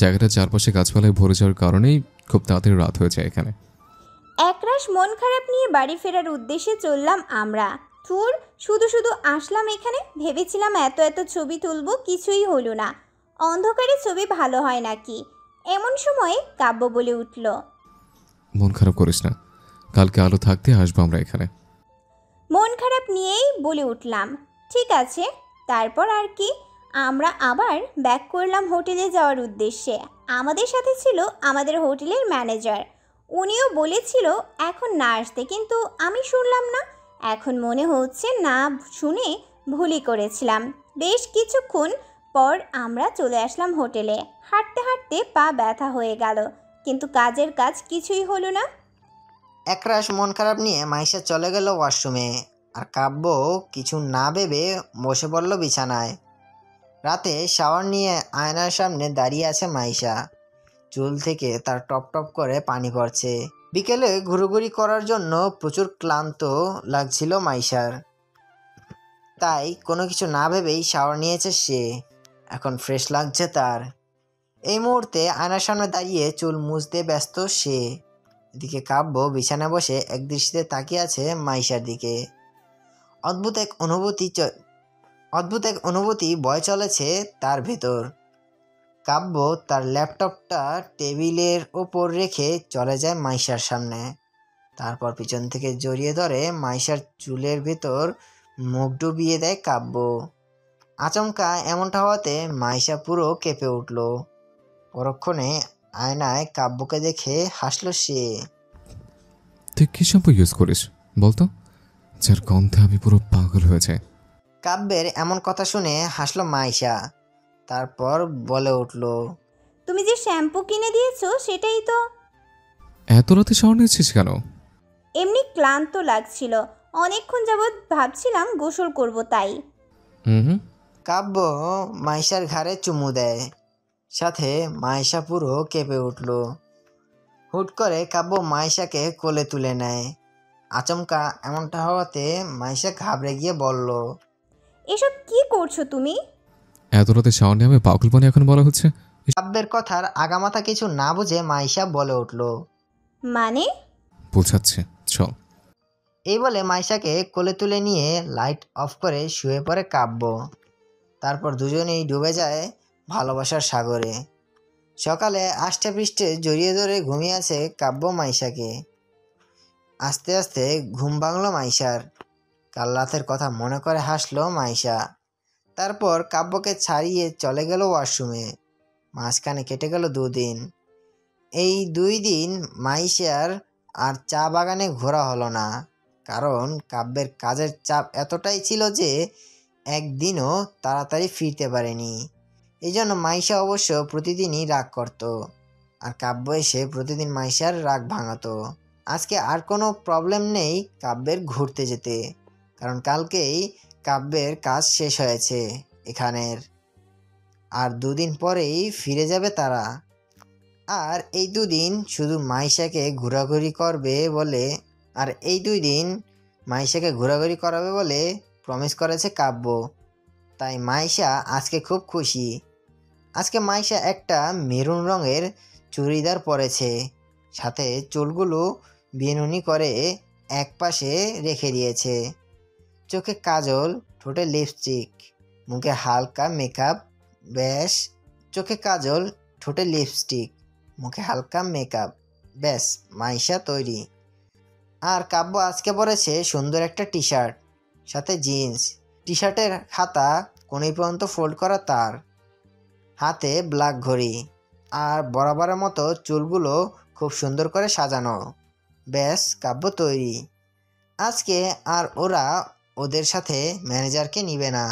জায়গাটা চারপাশে গাছপালায় ভরে যাওয়ার কারণেই খুব তাড়াতাড়ি রাত হয়ে যায় এখানে। একরাশ মন খারাপ নিয়ে বাড়ি ফেরার উদ্দেশ্যে চললাম আমরা। ধুর, শুধু শুধু আসলাম এখানে। ভেবেছিলাম এত এত ছবি তুলবো, কিছুই হলো না। অন্ধকারে ছবি ভালো হয় নাকি? এমন সময়ে কাব্য বলে উঠল, মন খারাপ করিস না, কালকে আলো থাকতে আসবো আমরা এখানে। মন খারাপ নিয়েই বলে উঠলাম, ঠিক আছে। তারপর আর কি, আমরা আবার ব্যাক করলাম হোটেলে যাওয়ার উদ্দেশ্যে। আমাদের সাথে ছিল আমাদের হোটেলের ম্যানেজার। উনিও বলেছিল এখন না আসতে, কিন্তু আমি শুনলাম না। এখন মনে হচ্ছে না শুনে ভুলই করেছিলাম। বেশ কিছুক্ষণ পর আমরা চলে আসলাম হোটেলে। হাঁটতে হাঁটতে পা ব্যথা হয়ে গেল, কিন্তু কাজের কাজ কিছুই হলো না। একরাশ মন খারাপ নিয়ে মাইশা চলে গেল ওয়াশরুমে, আর কাব্য কিছু না ভেবে বসে পড়ল বিছানায়। রাতে শাওয়ার নিয়ে আয়নার সামনে দাঁড়িয়ে আছে মাইশা। চুল থেকে তার টপ টপ করে পানি পড়ছে। বিকেলে ঘুরোঘুরি করার জন্য প্রচুর ক্লান্ত লাগছিল মাইশার, তাই কোনো কিছু না ভেবেই শাওয়ার নিয়েছে সে। এখন ফ্রেশ লাগছে তার। এই মুহূর্তে আয়নার সামনে দাঁড়িয়ে চুল মুছতে ব্যস্ত সে। এদিকে কাব্য বিছানায় বসে একদৃষ্টিতে তাকিয়ে আছে মাইশার দিকে। অদ্ভুত এক অনুভূতি বয় চলেছে তার ভেতর। কাব্য তার ল্যাপটপটা টেবিলের ওপর রেখে চলে যায় মাইশার সামনে। তারপর পিছন থেকে জড়িয়ে ধরে মাইশার চুলের ভেতর মুখ ডুবিয়ে দেয় কাব্য। আচমকা এমনটা হওয়াতে মাইশা পুরো কেঁপে উঠল। পরক্ষণে আয়নায় কাব্যকে দেখে হাসলো সে। তুই কী শ্যাম্পু ইউজ করিস বলতো, যার গন্ধে আমি পুরো পাগল হয়ে যাই? কাব্যের এমন কথা শুনে হাসলো মাইশা, তারপর বলে উঠল, তুমি যে শ্যাম্পু কিনে দিয়েছো সেটাই তো। এত রাতে শাওয়ার নিচ্ছিস কেন? এমনি ক্লান্ত লাগছিল, অনেকক্ষণ যাবৎ ভাবছিলাম গোসল করব তাই। হুম। কাব্য মাইশার ঘাড়ে চুমু দেয়, সাথে মাইশা পুরো কেঁপে উঠল। হুট করে কাব্য মাইশাকে কোলে তুলে নেয়। আচমকা এমনটা হওয়াতে মাইশা ঘাবড়ে গিয়ে বলল, এসব কি করছো তুমি? এত রাতে শাওয়ার নিয়ে আমি পাগল পানি এখন বলা হচ্ছে? কাব্যের কথার আগামাথা কিছু না বুঝে মাইশা বলে উঠল, মানে? বোঝাচ্ছে, চল। এই বলে মাইশাকে কোলে তুলে নিয়ে লাইট অফ করে শুয়ে পড়ে কাব্য। তারপর দুজনেই ডুবে যায় ভালোবাসার সাগরে। সকালে আষ্টে পৃষ্ঠে জড়িয়ে ধরে ঘুমিয়ে আছে কাব্য মাইশাকে। আস্তে আস্তে ঘুম ভাঙল মাইশার। কাল রাতের কথা মনে করে হাসলো মাইশা। তারপর কাব্যকে ছাড়িয়ে চলে গেল ওয়াশরুমে। মাঝখানে কেটে গেল 2 দিন। এই 2 দিন মাইশার আর চা বাগানে ঘোরা হলো না, কারণ কাব্যের কাজের চাপ এতটাই ছিল যে একদিনও তাড়াতাড়ি ফিরতে পারেনি। এই জন্য মাইশা অবশ্য প্রতিদিনই রাগ করত, আর কাব্য এসে প্রতিদিন মাইশার রাগ ভাঙাতো। আজকে আর কোনো প্রবলেম নেই কাব্যের ঘুরতে যেতে, কারণ কালকেই কাব্যের কাজ শেষ হয়েছে এখানের। আর 2 দিন পরেই ফিরে যাবে তারা। আর এই 2 দিন শুধু মাইশাকে ঘোরাঘুরি করবে বলে আর এই 2 দিন মাইশাকে ঘোরাঘুরি করাবে বলে প্রমিস করেছে কাব্য। তাই মাইশা আজকে খুব খুশি। আজকে মাইশা একটা মেরুন রঙের চুড়িদার পরেছে, সাথে চুলগুলো বেনুনি করে একপাশে রেখে দিয়েছে। চোখে কাজল, ঠোঁটে লিপস্টিক, মুখে হালকা মেকআপ। ব্যাস, চোখে কাজল, ঠোঁটে লিপস্টিক, মুখে হালকা মেকআপ, ব্যাস মাইশা তৈরি। আর কাব্য আজকে পরেছে সুন্দর একটা টি শার্ট, সাথে জিন্স। টি শার্টের হাতা কোণী পর্যন্ত ফোল্ড করা তার, হাতে ব্ল্যাক ঘড়ি, আর বরাবরের মতো চুলগুলো খুব সুন্দর করে সাজানো। ব্যাস কাব্য তৈরি। আজকে আর ওরা ওদের সাথে ম্যানেজারকে নিবে না,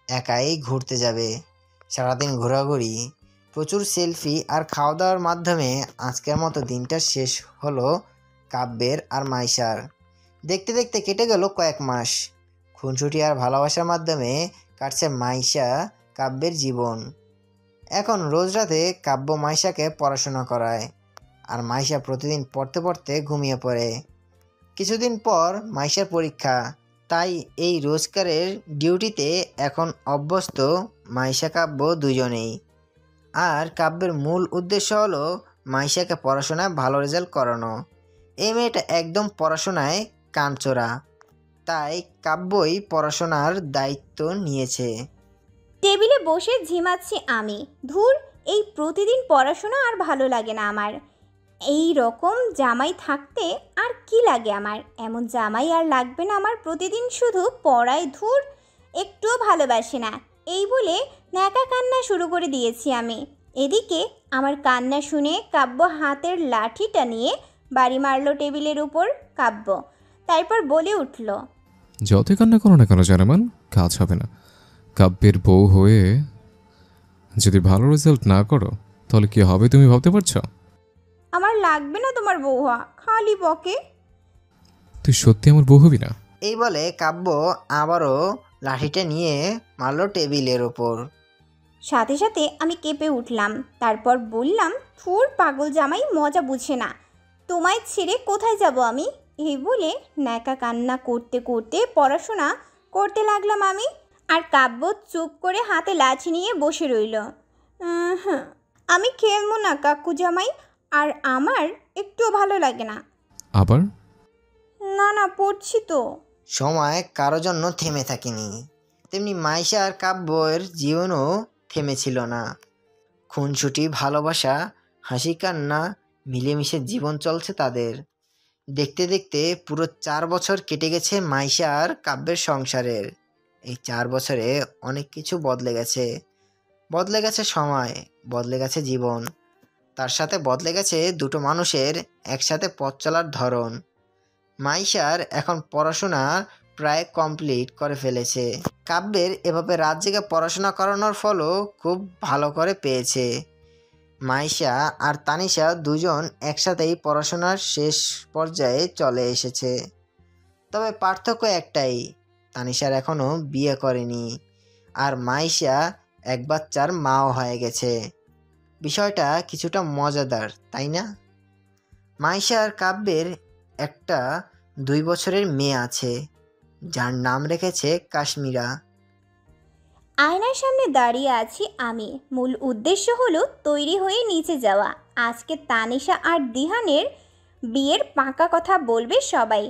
একাই ঘুরতে যাবে। সারাদিন ঘোরাঘুরি, প্রচুর সেলফি আর খাওয়া দাওয়ার মাধ্যমে আজকের মতো দিনটা শেষ হলো কাব্যের আর মাইশার। দেখতে দেখতে কেটে গেল কয়েক মাস। খুনসুটি আর ভালোবাসার মাধ্যমে কাটছে মাইশা কাব্যের জীবন। এখন রোজ রাতে কাব্য মাইশাকে পড়াশোনা করায়, আর মাইশা প্রতিদিন পড়তে পড়তে ঘুমিয়ে পড়ে। কিছুদিন পর মাইশার পরীক্ষা, তাই এই রোজকারের ডিউটিতে এখন অভ্যস্ত মাইশা কাব্য দুজনেই। আর কাব্যের মূল উদ্দেশ্য হলো মাইশাকে পড়াশোনায় ভালো রেজাল্ট করানো। এই মেয়েটা একদম পড়াশোনায় কানচোরা, তাই কাব্যই পড়াশোনার দায়িত্ব নিয়েছে। টেবিলে বসে ঝিমাচ্ছি আমি। ধুর, এই প্রতিদিন পড়াশোনা আর ভালো লাগে না আমার। এই রকম জামাই থাকতে আর কি লাগে আমার? এমন জামাই আর লাগবে না আমার। প্রতিদিন শুধু পড়ায়, ধুর, একটুও ভালোবাসে না। এই বলে ন্যাকা কান্না শুরু করে দিয়েছি আমি। এদিকে আমার কান্না শুনে কাব্য হাতের লাঠিটা নিয়ে বাড়ি মারল টেবিলের উপর। কাব্য তারপর বলে উঠল, যতই কান্না করো না কেন জানেমান, কাজ হবে না। কাব্যের বউ হয়ে যদি ভালো রেজাল্ট না করো তাহলে কি হবে তুমি ভাবতে পারছো? আমার লাগবে না তোমার বউহা, খালি বকে। তুই সত্যি আমার বউ হবি না? এই বলে কাব্য আবারও লাঠিটা নিয়ে মারল টেবিলের ওপর। সাথে সাথে আমি কেঁপে উঠলাম। তারপর বললাম, থুর পাগল জামাই, মজা বুঝে না। তোমায় ছেড়ে কোথায় যাব আমি? এই বলে ন্যাকা কান্না করতে করতে পড়াশোনা করতে লাগলাম আমি। আর কাব্য চুপ করে হাতে লাঠি নিয়ে বসে রইল। আমি খেলবো না কাকু জামাই, আর আমার একটুও ভালো লাগে না। আবার? না না, পড়ছি তো। সময় কারো জন্য থেমে থাকেনি, তেমনি মাইশা আর কাব্যের জীবনও থেমেছিল না। খুনসুটি, ভালোবাসা, হাসি কান্না মিলেমিশে জীবন চলছে তাদের। দেখতে দেখতে পুরো 4 বছর কেটে গেছে মাইশা আর কাব্যের সংসারের। এই 4 বছরে অনেক কিছু বদলে গেছে। বদলে গেছে সময়, বদলে গেছে জীবন, তার সাথে বদলে গেছে দুটো মানুষের একসাথে পথ চলার ধরন। মাইশার এখন পড়াশোনা প্রায় কমপ্লিট করে ফেলেছে। কাব্যের এভাবে রাত জেগে পড়াশোনা করানোর ফলও খুব ভালো করে পেয়েছে। মাইশা আর তানিশা দুজন একসাথেই পড়াশোনার শেষ পর্যায়ে চলে এসেছে। তবে পার্থক্য একটাই, তানিশার এখনও বিয়ে করেনি, আর মাইশা এক বাচ্চার মাও হয়ে গেছে। বিষয়টা কিছুটা মজাদার, তাই না? মাইশা আর কাব্যের একটা 2 বছরের মেয়ে আছে, যার নাম রেখেছে কাশ্মীরা। আয়নার সামনে দাঁড়িয়ে আছি আমি। মূল উদ্দেশ্য হলো তৈরি হয়ে নিচে যাওয়া। আজকে তানিশা আর দিহানের বিয়ের পাকা কথা বলবে সবাই।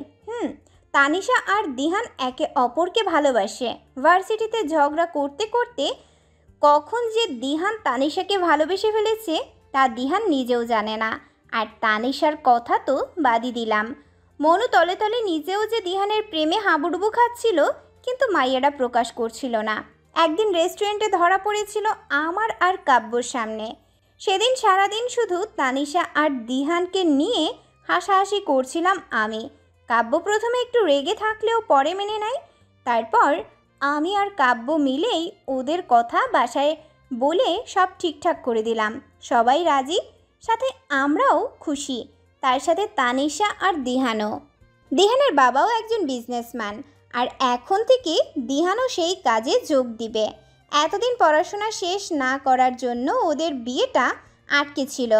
তানিশা আর দিহান একে অপরকে ভালোবাসে। ভার্সিটিতে ঝগড়া করতে করতে কখন যে দিহান তানিশাকে ভালোবেসে ফেলেছে তা দিহান নিজেও জানে না। আর তানিশার কথা তো বাদই দিলাম, মনু তলে তলে নিজেও যে দিহানের প্রেমে হাবুডুবু খাচ্ছিল, কিন্তু মাইয়াটা প্রকাশ করছিল না। একদিন রেস্টুরেন্টে ধরা পড়েছিল আমার আর কাব্যর সামনে। সেদিন সারাদিন শুধু তানিশা আর দিহানকে নিয়ে হাসাহাসি করছিলাম আমি। কাব্য প্রথমে একটু রেগে থাকলেও পরে মেনে নেয়। তারপর আমি আর কাব্য মিলেই ওদের কথা বাসায় বলে সব ঠিকঠাক করে দিলাম। সবাই রাজি, সাথে আমরাও খুশি। তার সাথে তানিশা আর দিহানও। দিহানের বাবাও একজন বিজনেসম্যান, আর এখন থেকে দিহানও সেই কাজে যোগ দিবে। এতদিন পড়াশোনা শেষ না করার জন্য ওদের বিয়েটা আটকে ছিল,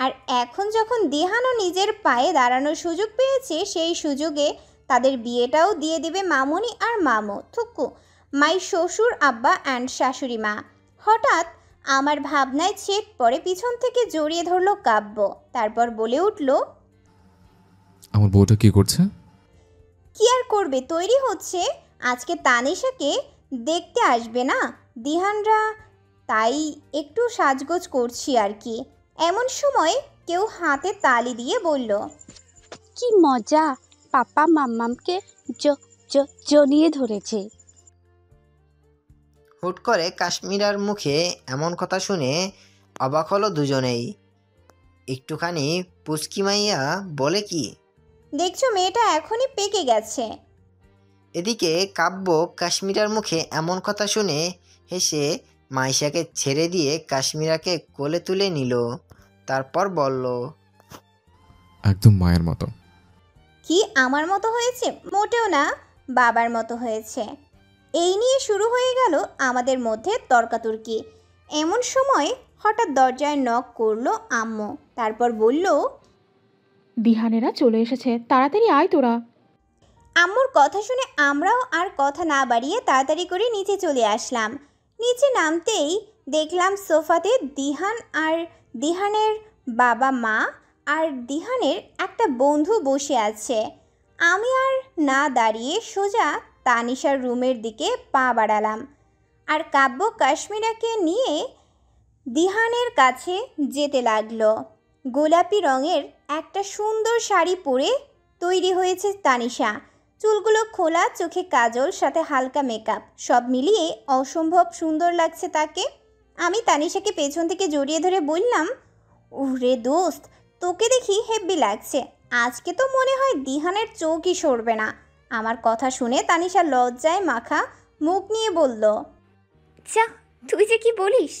আর এখন যখন দিহানও নিজের পায়ে দাঁড়ানোর সুযোগ পেয়েছে, সেই সুযোগে তাদের বিয়েটাও দিয়ে দিবে মামুনি আর মামু, থুকু, মাই শ্বশুর আব্বা অ্যান্ড শাশুড়ি মা। হঠাৎ আমার ভাবনায় ছেদ পড়ে পিছন থেকে জড়িয়ে ধরলো কাব্য। তারপর বলে উঠল, আমার বউটা কি করছে? কি আর করবে, তৈরি হচ্ছে। আজকে তানিশাকে দেখতে আসবে না দিহানরা, তাই একটু সাজগোজ করছি আর কি। এমন সময় কেউ হাতে তালি দিয়ে বলল, কি মজা, পাপা মাম্মামকে জড়িয়ে ধরেছে। হুট করে কাশ্মীরার মুখে এমন কথা শুনে অবাক হলো দুজনেই। একটুখানি পুচকি মাইয়া বলে কি, দেখছো মেয়েটা এখনই পেকে গেছে। এদিকে কাব্য কাশ্মীরার মুখে এমন কথা শুনে হেসে মাইশাকে ছেড়ে দিয়ে কাশ্মীরাকে কোলে তুলে নিল। তারপর বলল, একদম মায়ের মতো। কি আমার মতো হয়েছে? মোটেও না, বাবার মতো হয়েছে। এই নিয়ে শুরু হয়ে গেল আমাদের মধ্যে তর্কাতর্কি। এমন সময় হঠাৎ দরজায় নক করলো আম্মু। তারপর বলল, দিহানেরা চলে এসেছে, তাড়াতাড়ি আয় তোরা। আম্মুর কথা শুনে আমরাও আর কথা না বাড়িয়ে তাড়াতাড়ি করে নিচে চলে আসলাম। নিচে নামতেই দেখলাম সোফাতে দিহান আর দিহানের বাবা মা আর দিহানের একটা বন্ধু বসে আছে। আমি আর না দাঁড়িয়ে সোজা তানিশার রুমের দিকে পা বাড়ালাম। আর কাব্য কাশ্মীরাকে নিয়ে দিহানের কাছে যেতে লাগলো। গোলাপি রঙের একটা সুন্দর শাড়ি পরে তৈরি হয়েছে তানিশা। চুলগুলো খোলা, চোখে কাজল, সাথে হালকা মেকআপ, সব মিলিয়ে অসম্ভব সুন্দর লাগছে তাকে। আমি তানিশাকে পেছন থেকে জড়িয়ে ধরে বললাম, ওরে দোস্ত, তোকে দেখি হেব্বি লাগছে। আজকে তো মনে হয় দিহানের চোখই সরবে না। আমার কথা শুনে তানিশা লজ্জায় মাখা মুখ নিয়ে বলল, যা, তুই যে কি বলিস।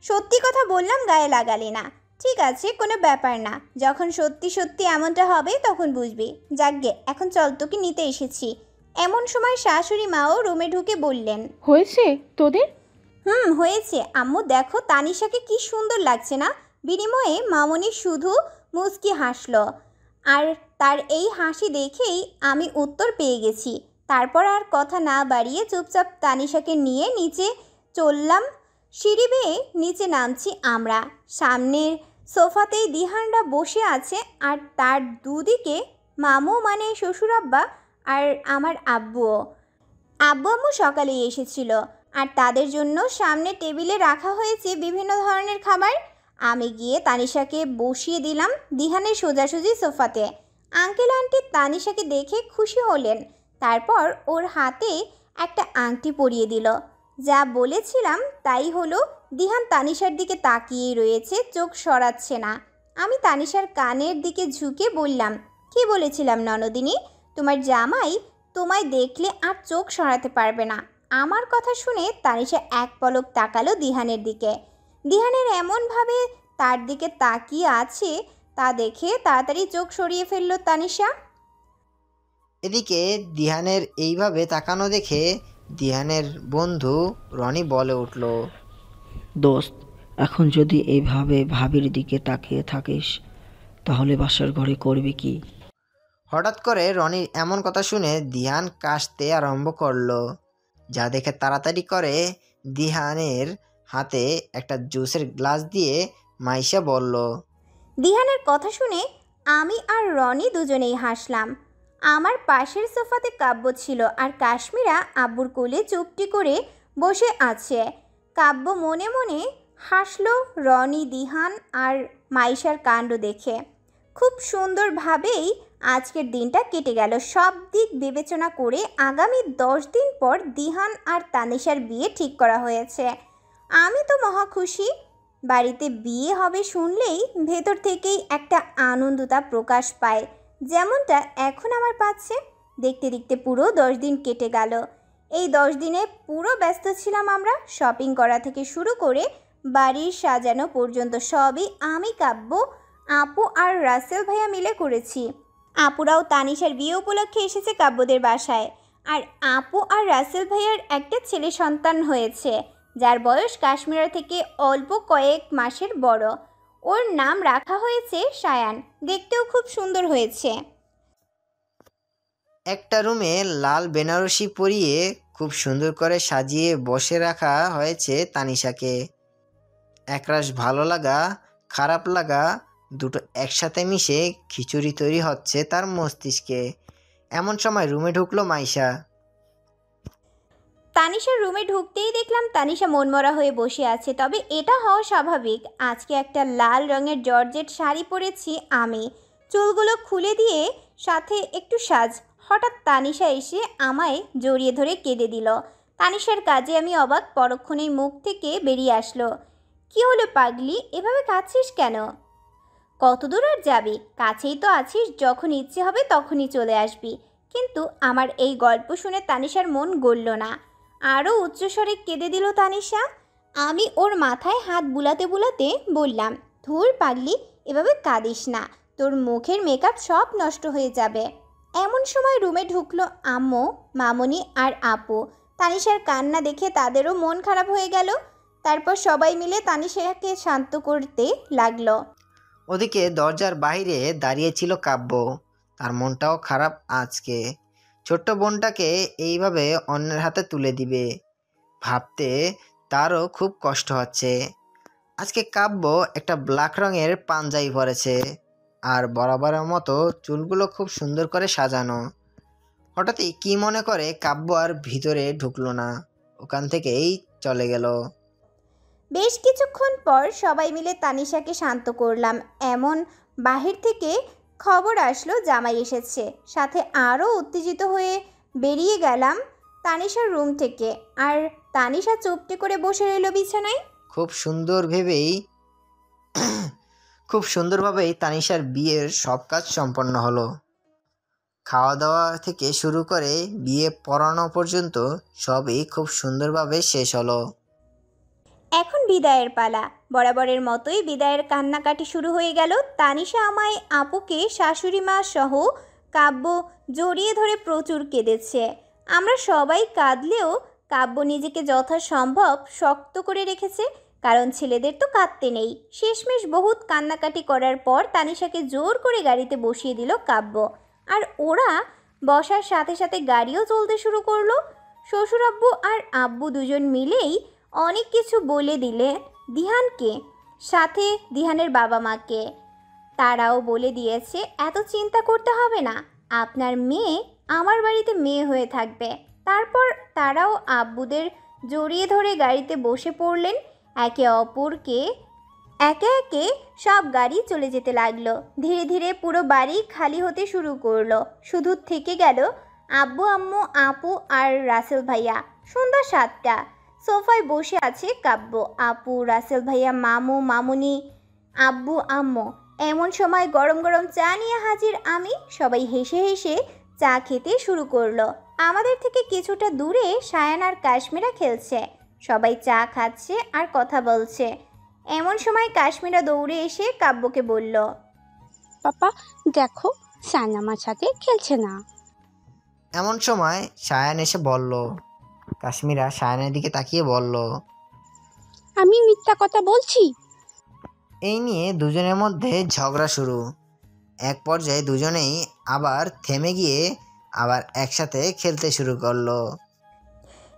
সত্যি কথা বললাম, গায়ে লাগালি না। ঠিক আছে, কোনো ব্যাপার না। যখন সত্যি সত্যি এমনটা হবে তখন বুঝবি। যাকগে, এখন চল, তোকে নিতে এসেছি। এমন সময় শাশুড়ি মাও রুমে ঢুকে বললেন, হয়েছে তোদের? হয়েছে আম্মু, দেখো তানিশাকে কি সুন্দর লাগছে না। বিনিময়ে মামনি শুধু মুচকি হাসলো। আর তার এই হাসি দেখেই আমি উত্তর পেয়ে গেছি। তারপর আর কথা না বাড়িয়ে চুপচাপ তানিশাকে নিয়ে নিচে চললাম। সিঁড়ি বেয়ে নিচে নামছি আমরা। সামনের সোফাতেই দিহানরা বসে আছে, আর তার দুদিকে মামু মানে শ্বশুরাব্বা আর আমার আব্বুও। আব্বু আম্মু সকালেই এসেছিল, আর তাদের জন্য সামনে টেবিলে রাখা হয়েছে বিভিন্ন ধরনের খাবার। আমি গিয়ে তানিশাকে বসিয়ে দিলাম দিহানের সোজাসুজি সোফাতে। আঙ্কেল আন্টি তানিশাকে দেখে খুশি হলেন। তারপর ওর হাতে একটা আংটি পরিয়ে দিল। যা বলেছিলাম তাই হলো। দিহান তানিশার দিকে তাকিয়েই রয়েছে, চোখ সরাচ্ছে না। আমি তানিশার কানের দিকে ঝুঁকে বললাম, কি বলেছিলাম ননদিনী, তোমার জামাই তোমায় দেখলে আর চোখ সরাতে পারবে না। আমার কথা শুনে তানিশা এক পলক তাকালো দিহানের দিকে। দিহানের এমনভাবে তার দিকে তাকিয়ে আছে তা দেখে তাড়াতাড়ি চোখ সরিয়ে ফেললো তানিশা। এদিকে দিহানের এইভাবে তাকানো দেখে দিহানের বন্ধু রনি বলে উঠল, দোস্ত, এখন যদি এইভাবে ভাবির দিকে তাকিয়ে থাকিস তাহলে বাসার ঘরে করবি কি? হঠাৎ করে রনির এমন কথা শুনে দিহান কাশতে আরম্ভ করলো। যা দেখে তাড়াতাড়ি করে দিহানের হাতে একটা জুসের গ্লাস দিয়ে মাইশা বলল, দিহানের কথা শুনে আমি আর রনি দুজনেই হাসলাম। আমার পাশের সোফাতে কাব্য ছিল, আর কাশ্মীরা আব্বুর কোলে চুপটি করে বসে আছে। কাব্য মনে মনে হাসলো রনি, দিহান আর মাইশার কাণ্ড দেখে। খুব সুন্দরভাবেই আজকের দিনটা কেটে গেল। সব দিক বিবেচনা করে আগামী 10 দিন পর দিহান আর তানিশার বিয়ে ঠিক করা হয়েছে। আমি তো মহা খুশি। বাড়িতে বিয়ে হবে শুনলেই ভেতর থেকেই একটা আনন্দতা প্রকাশ পায়, যেমনটা এখন আমার পাচ্ছে। দেখতে দেখতে পুরো 10 দিন কেটে গেল। এই 10 দিনে পুরো ব্যস্ত ছিলাম আমরা। শপিং করা থেকে শুরু করে বাড়ির সাজানো পর্যন্ত সবই আমি, কাব্য, আপু আর রাসেল ভাইয়া মিলে করেছি। আপুরাও তানিশার বিয়ে উপলক্ষে এসেছে কাব্যদের বাসায়। আর আপু আর রাসেল ভাইয়ার একটা ছেলে সন্তান হয়েছে, যার বয়স কাশ্মীরা থেকে অল্প কয়েক মাসের বড়। ওর নাম রাখা হয়েছে সায়ান। দেখতেও খুব সুন্দর হয়েছে। একটা রুমে লাল বেনারসি পরিয়ে খুব সুন্দর করে সাজিয়ে বসে রাখা হয়েছে তানিশাকে। একরাশ ভালো লাগা খারাপ লাগা দুটো একসাথে মিশে খিচুড়ি তৈরি হচ্ছে তার মস্তিষ্কে। এমন সময় রুমে ঢুকলো মাইশা। তানিশার রুমে ঢুকতেই দেখলাম তানিশা মনমরা হয়ে বসে আছে। তবে এটা হওয়া স্বাভাবিক, আজকে একটা লাল রঙের জর্জেট শাড়ি পরেছি আমি, চুলগুলো খুলে দিয়ে সাথে একটু সাজ। হঠাৎ তানিশা এসে আমায় জড়িয়ে ধরে কেঁদে দিল। তানিশার কাজে আমি অবাক, পরক্ষণেই মুখ থেকে বেরিয়ে আসলো, কি হলো পাগলি, এভাবে কাঁদছিস কেন? কত দূর আর যাবি, কাছেই তো আছিস, যখন ইচ্ছে হবে তখনই চলে আসবি। কিন্তু আমার এই গল্প শুনে তানিশার মন গলল না, আরও উচ্চস্বরে কেঁদে দিল তানিশা। আমি ওর মাথায় হাত বুলাতে বুলাতে বললাম, ধুর পাগলি, এভাবে কাঁদিস না, তোর মুখের মেকআপ সব নষ্ট হয়ে যাবে। এমন সময় রুমে ঢুকলো আম্মু, মামুনি আর আপু। তানিশার কান্না দেখে তাদেরও মন খারাপ হয়ে গেল। তারপর সবাই মিলে তানিশাকে শান্ত করতে লাগলো। ওদিকে দরজার বাইরে দাঁড়িয়েছিল কাব্য। তার মনটাও খারাপ আজকে। ছোট্ট বোনটাকে এইভাবে অন্যের হাতে তুলে দিবে ভাবতে তারও খুব কষ্ট হচ্ছে। আজকে কাব্য একটা ব্ল্যাক রঙের পাঞ্জাবি পরেছে আর বরাবরের মতো চুলগুলো খুব সুন্দর করে সাজানো। হঠাৎই কি মনে করে কাব্য আর ভিতরে ঢুকলো না, ওখান থেকেই চলে গেল। বেশ কিছুক্ষণ পর সবাই মিলে তানিশাকে শান্ত করলাম। এমন বাহির থেকে খবর আসলো জামাই এসেছে। সাথে আরও উত্তেজিত হয়ে বেরিয়ে গেলাম তানিশার রুম থেকে। আর তানিশা চুপটি করে বসে রইল বিছানায়। খুব সুন্দরভাবেই তানিশার বিয়ের সব কাজ সম্পন্ন হলো। খাওয়া দাওয়া থেকে শুরু করে বিয়ে পড়ানো পর্যন্ত সবই খুব সুন্দরভাবে শেষ হলো। এখন বিদায়ের পালা। বরাবরের মতোই বিদায়ের কান্নাকাটি শুরু হয়ে গেল। তানিশা আমায়, আপুকে, শাশুড়ি মা সহ কাব্য জড়িয়ে ধরে প্রচুর কেঁদেছে। আমরা সবাই কাঁদলেও কাব্য নিজেকে যথাসম্ভব শক্ত করে রেখেছে, কারণ ছেলেদের তো কাঁদতে নেই। শেষমেশ বহুত কান্নাকাটি করার পর তানিশাকে জোর করে গাড়িতে বসিয়ে দিল কাব্য। আর ওরা বসার সাথে সাথে গাড়িও চলতে শুরু করলো। শ্বশুর আব্বু আর আব্বু দুজন মিলেই অনেক কিছু বলে দিলে দিহানকে, সাথে দিহানের বাবা মাকে। তারাও বলে দিয়েছে এত চিন্তা করতে হবে না, আপনার মেয়ে আমার বাড়িতে মেয়ে হয়ে থাকবে। তারপর তারাও আব্বুদের জড়িয়ে ধরে গাড়িতে বসে পড়লেন। একে অপরকে একে একে সব গাড়ি চলে যেতে লাগলো। ধীরে ধীরে পুরো বাড়ি খালি হতে শুরু করলো। শুধু থেকে গেল আব্বু, আম্মু, আপু আর রাসেল ভাইয়া। সন্ধ্যা 7টা। সোফায় বসে আছে কাব্য, আপু, রাসেল ভাইয়া, মামু, মামুনি, আব্বু, আম্মু। এমন সময় গরম গরম চা নিয়ে হাজির আমি। সবাই হেসে হেসে চা খেতে শুরু করলো। আমাদের থেকে কিছুটা দূরে সায়ান আর কাশ্মীরা খেলছে। সবাই চা খাচ্ছে আর কথা বলছে। এমন সময় কাশ্মীরা দৌড়ে এসে কাব্যকে বলল, পাপা দেখো, সান আমার সাথে খেলছে না। এমন সময় সায়ান এসে বলল। কাশ্মীরা সায়ানের দিকে তাকিয়ে বলল, আমি মিথ্যা কথা বলছি? এই নিয়ে দুজনের মধ্যে ঝগড়া শুরু। এক পর্যায়ে দুজনেই আবার থেমে গিয়ে আবার একসাথে খেলতে শুরু করলো।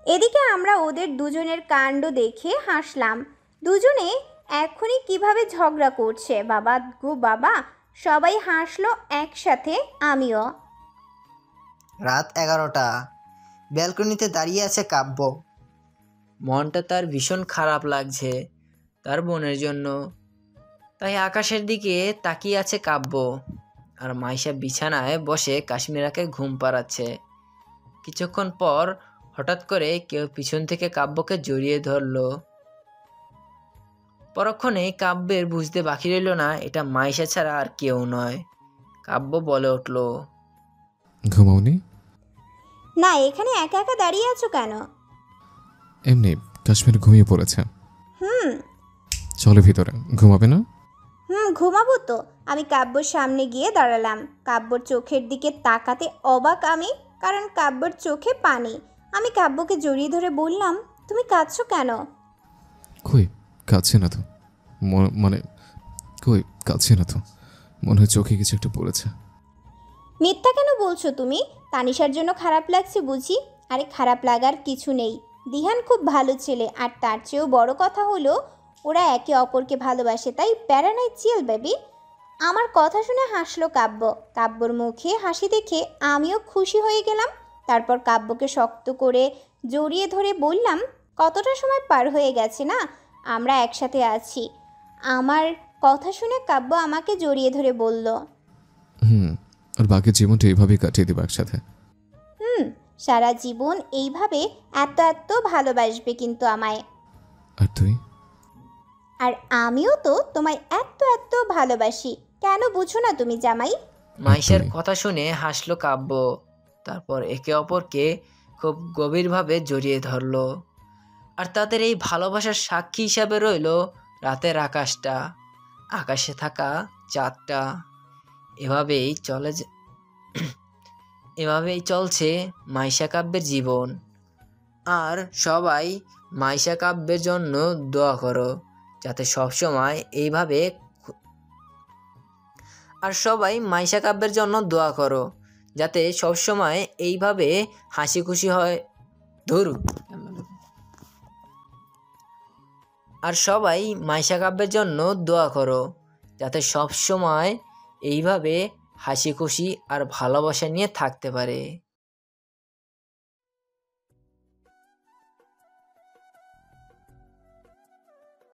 এদিকে আমরা ওদের দুজনের কাণ্ড দেখে হাসলাম। দুজনে এখনই কিভাবে ঝগড়া করছে, বাবা গো বাবা। সবাই হাসলো একসাথে, আমিও। রাত 11টা। ব্যালকনিতে দাঁড়িয়ে আছে কাব্য। মনটা তার ভীষণ খারাপ লাগছে তার বোনের জন্য। তাই আকাশের দিকে তাকিয়ে আছে কাব্য। আর মাইশা বিছানায় বসে কাশ্মীরাকে ঘুম পাড়াচ্ছে। কিছুক্ষণ পর হঠাৎ করে কেউ পিছন থেকে কাব্যকে জড়িয়ে ধরলো। পরক্ষণে কাব্যের বুঝতে বাকি রইল না এটা মাইশা ছাড়া আর কেউ নয়। কাব্য বলে উঠল, ঘুমাওনি? না, এখানে একা একা দাঁড়িয়ে আছো কেন? এমনি, কাশ্মীর ঘুমিয়ে পড়েছে। হুম চলে ভিতরে, ঘুমাবে না? ঘুমাবো তো। আমি কাব্যর সামনে গিয়ে দাঁড়ালাম। কাব্যর চোখের দিকে তাকাতে অবাক আমি, কারণ কাব্যর চোখে পানি। আমি কাব্যকে জড়িয়ে ধরে বললাম, তুমি কাঁদছো কেন? কই কাঁদছে না তো, কই কাঁদছে না তো, মনে হয় চোখে কিছু একটা পড়েছে। মিথ্যা কেন বলছো তুমি? তানিশার জন্য খারাপ লাগছে বুঝি? আরে খারাপ লাগার কিছু নেই। দিহান খুব ভালো ছেলে, আর তার চেয়েও বড় কথা হলো ওরা একে অপরকে ভালোবাসে, তাই প্যারা নাই, চিল বেবি। আমার কথা শুনে হাসলো কাব্য। কাব্যর মুখে হাসি দেখে আমিও খুশি হয়ে গেলাম। তারপর কাব্যকে শক্ত করে জড়িয়ে ধরে বললাম, কতটা সময় পার হয়ে গেছে না আমরা একসাথে আছি। আমার কথা শুনে কাব্য আমাকে জড়িয়ে ধরে বলল, আর বাকি জীবনটা এইভাবেই কাটিয়ে দেবো একসাথে। সারা জীবন এইভাবে এত এত ভালোবাসবে কিন্তু আমায়। আর তুই? আর আমিও তো তোমায় এত এত ভালোবাসি, কেন বুঝো না তুমি জামাই? মাইশার কথা শুনে হাসলো কাব্য। তারপর একে অপরকে খুব গভীরভাবে জড়িয়ে ধরলো। আর তাদের এই ভালোবাসার সাক্ষী হিসাবে রইল রাতের আকাশটা, আকাশে থাকা চাঁদটা। এভাবেই চলছে মাইশা কাব্যের জীবন। আর সবাই মাইশা কাব্যের জন্য দোয়া করো যাতে সবসময় এইভাবে হাসি খুশি হয়। আর সবাই মাইশা কাব্যের জন্য দোয়া করো যাতে সবসময় এইভাবে হাসি খুশি আর ভালোবাসা নিয়ে থাকতে পারে।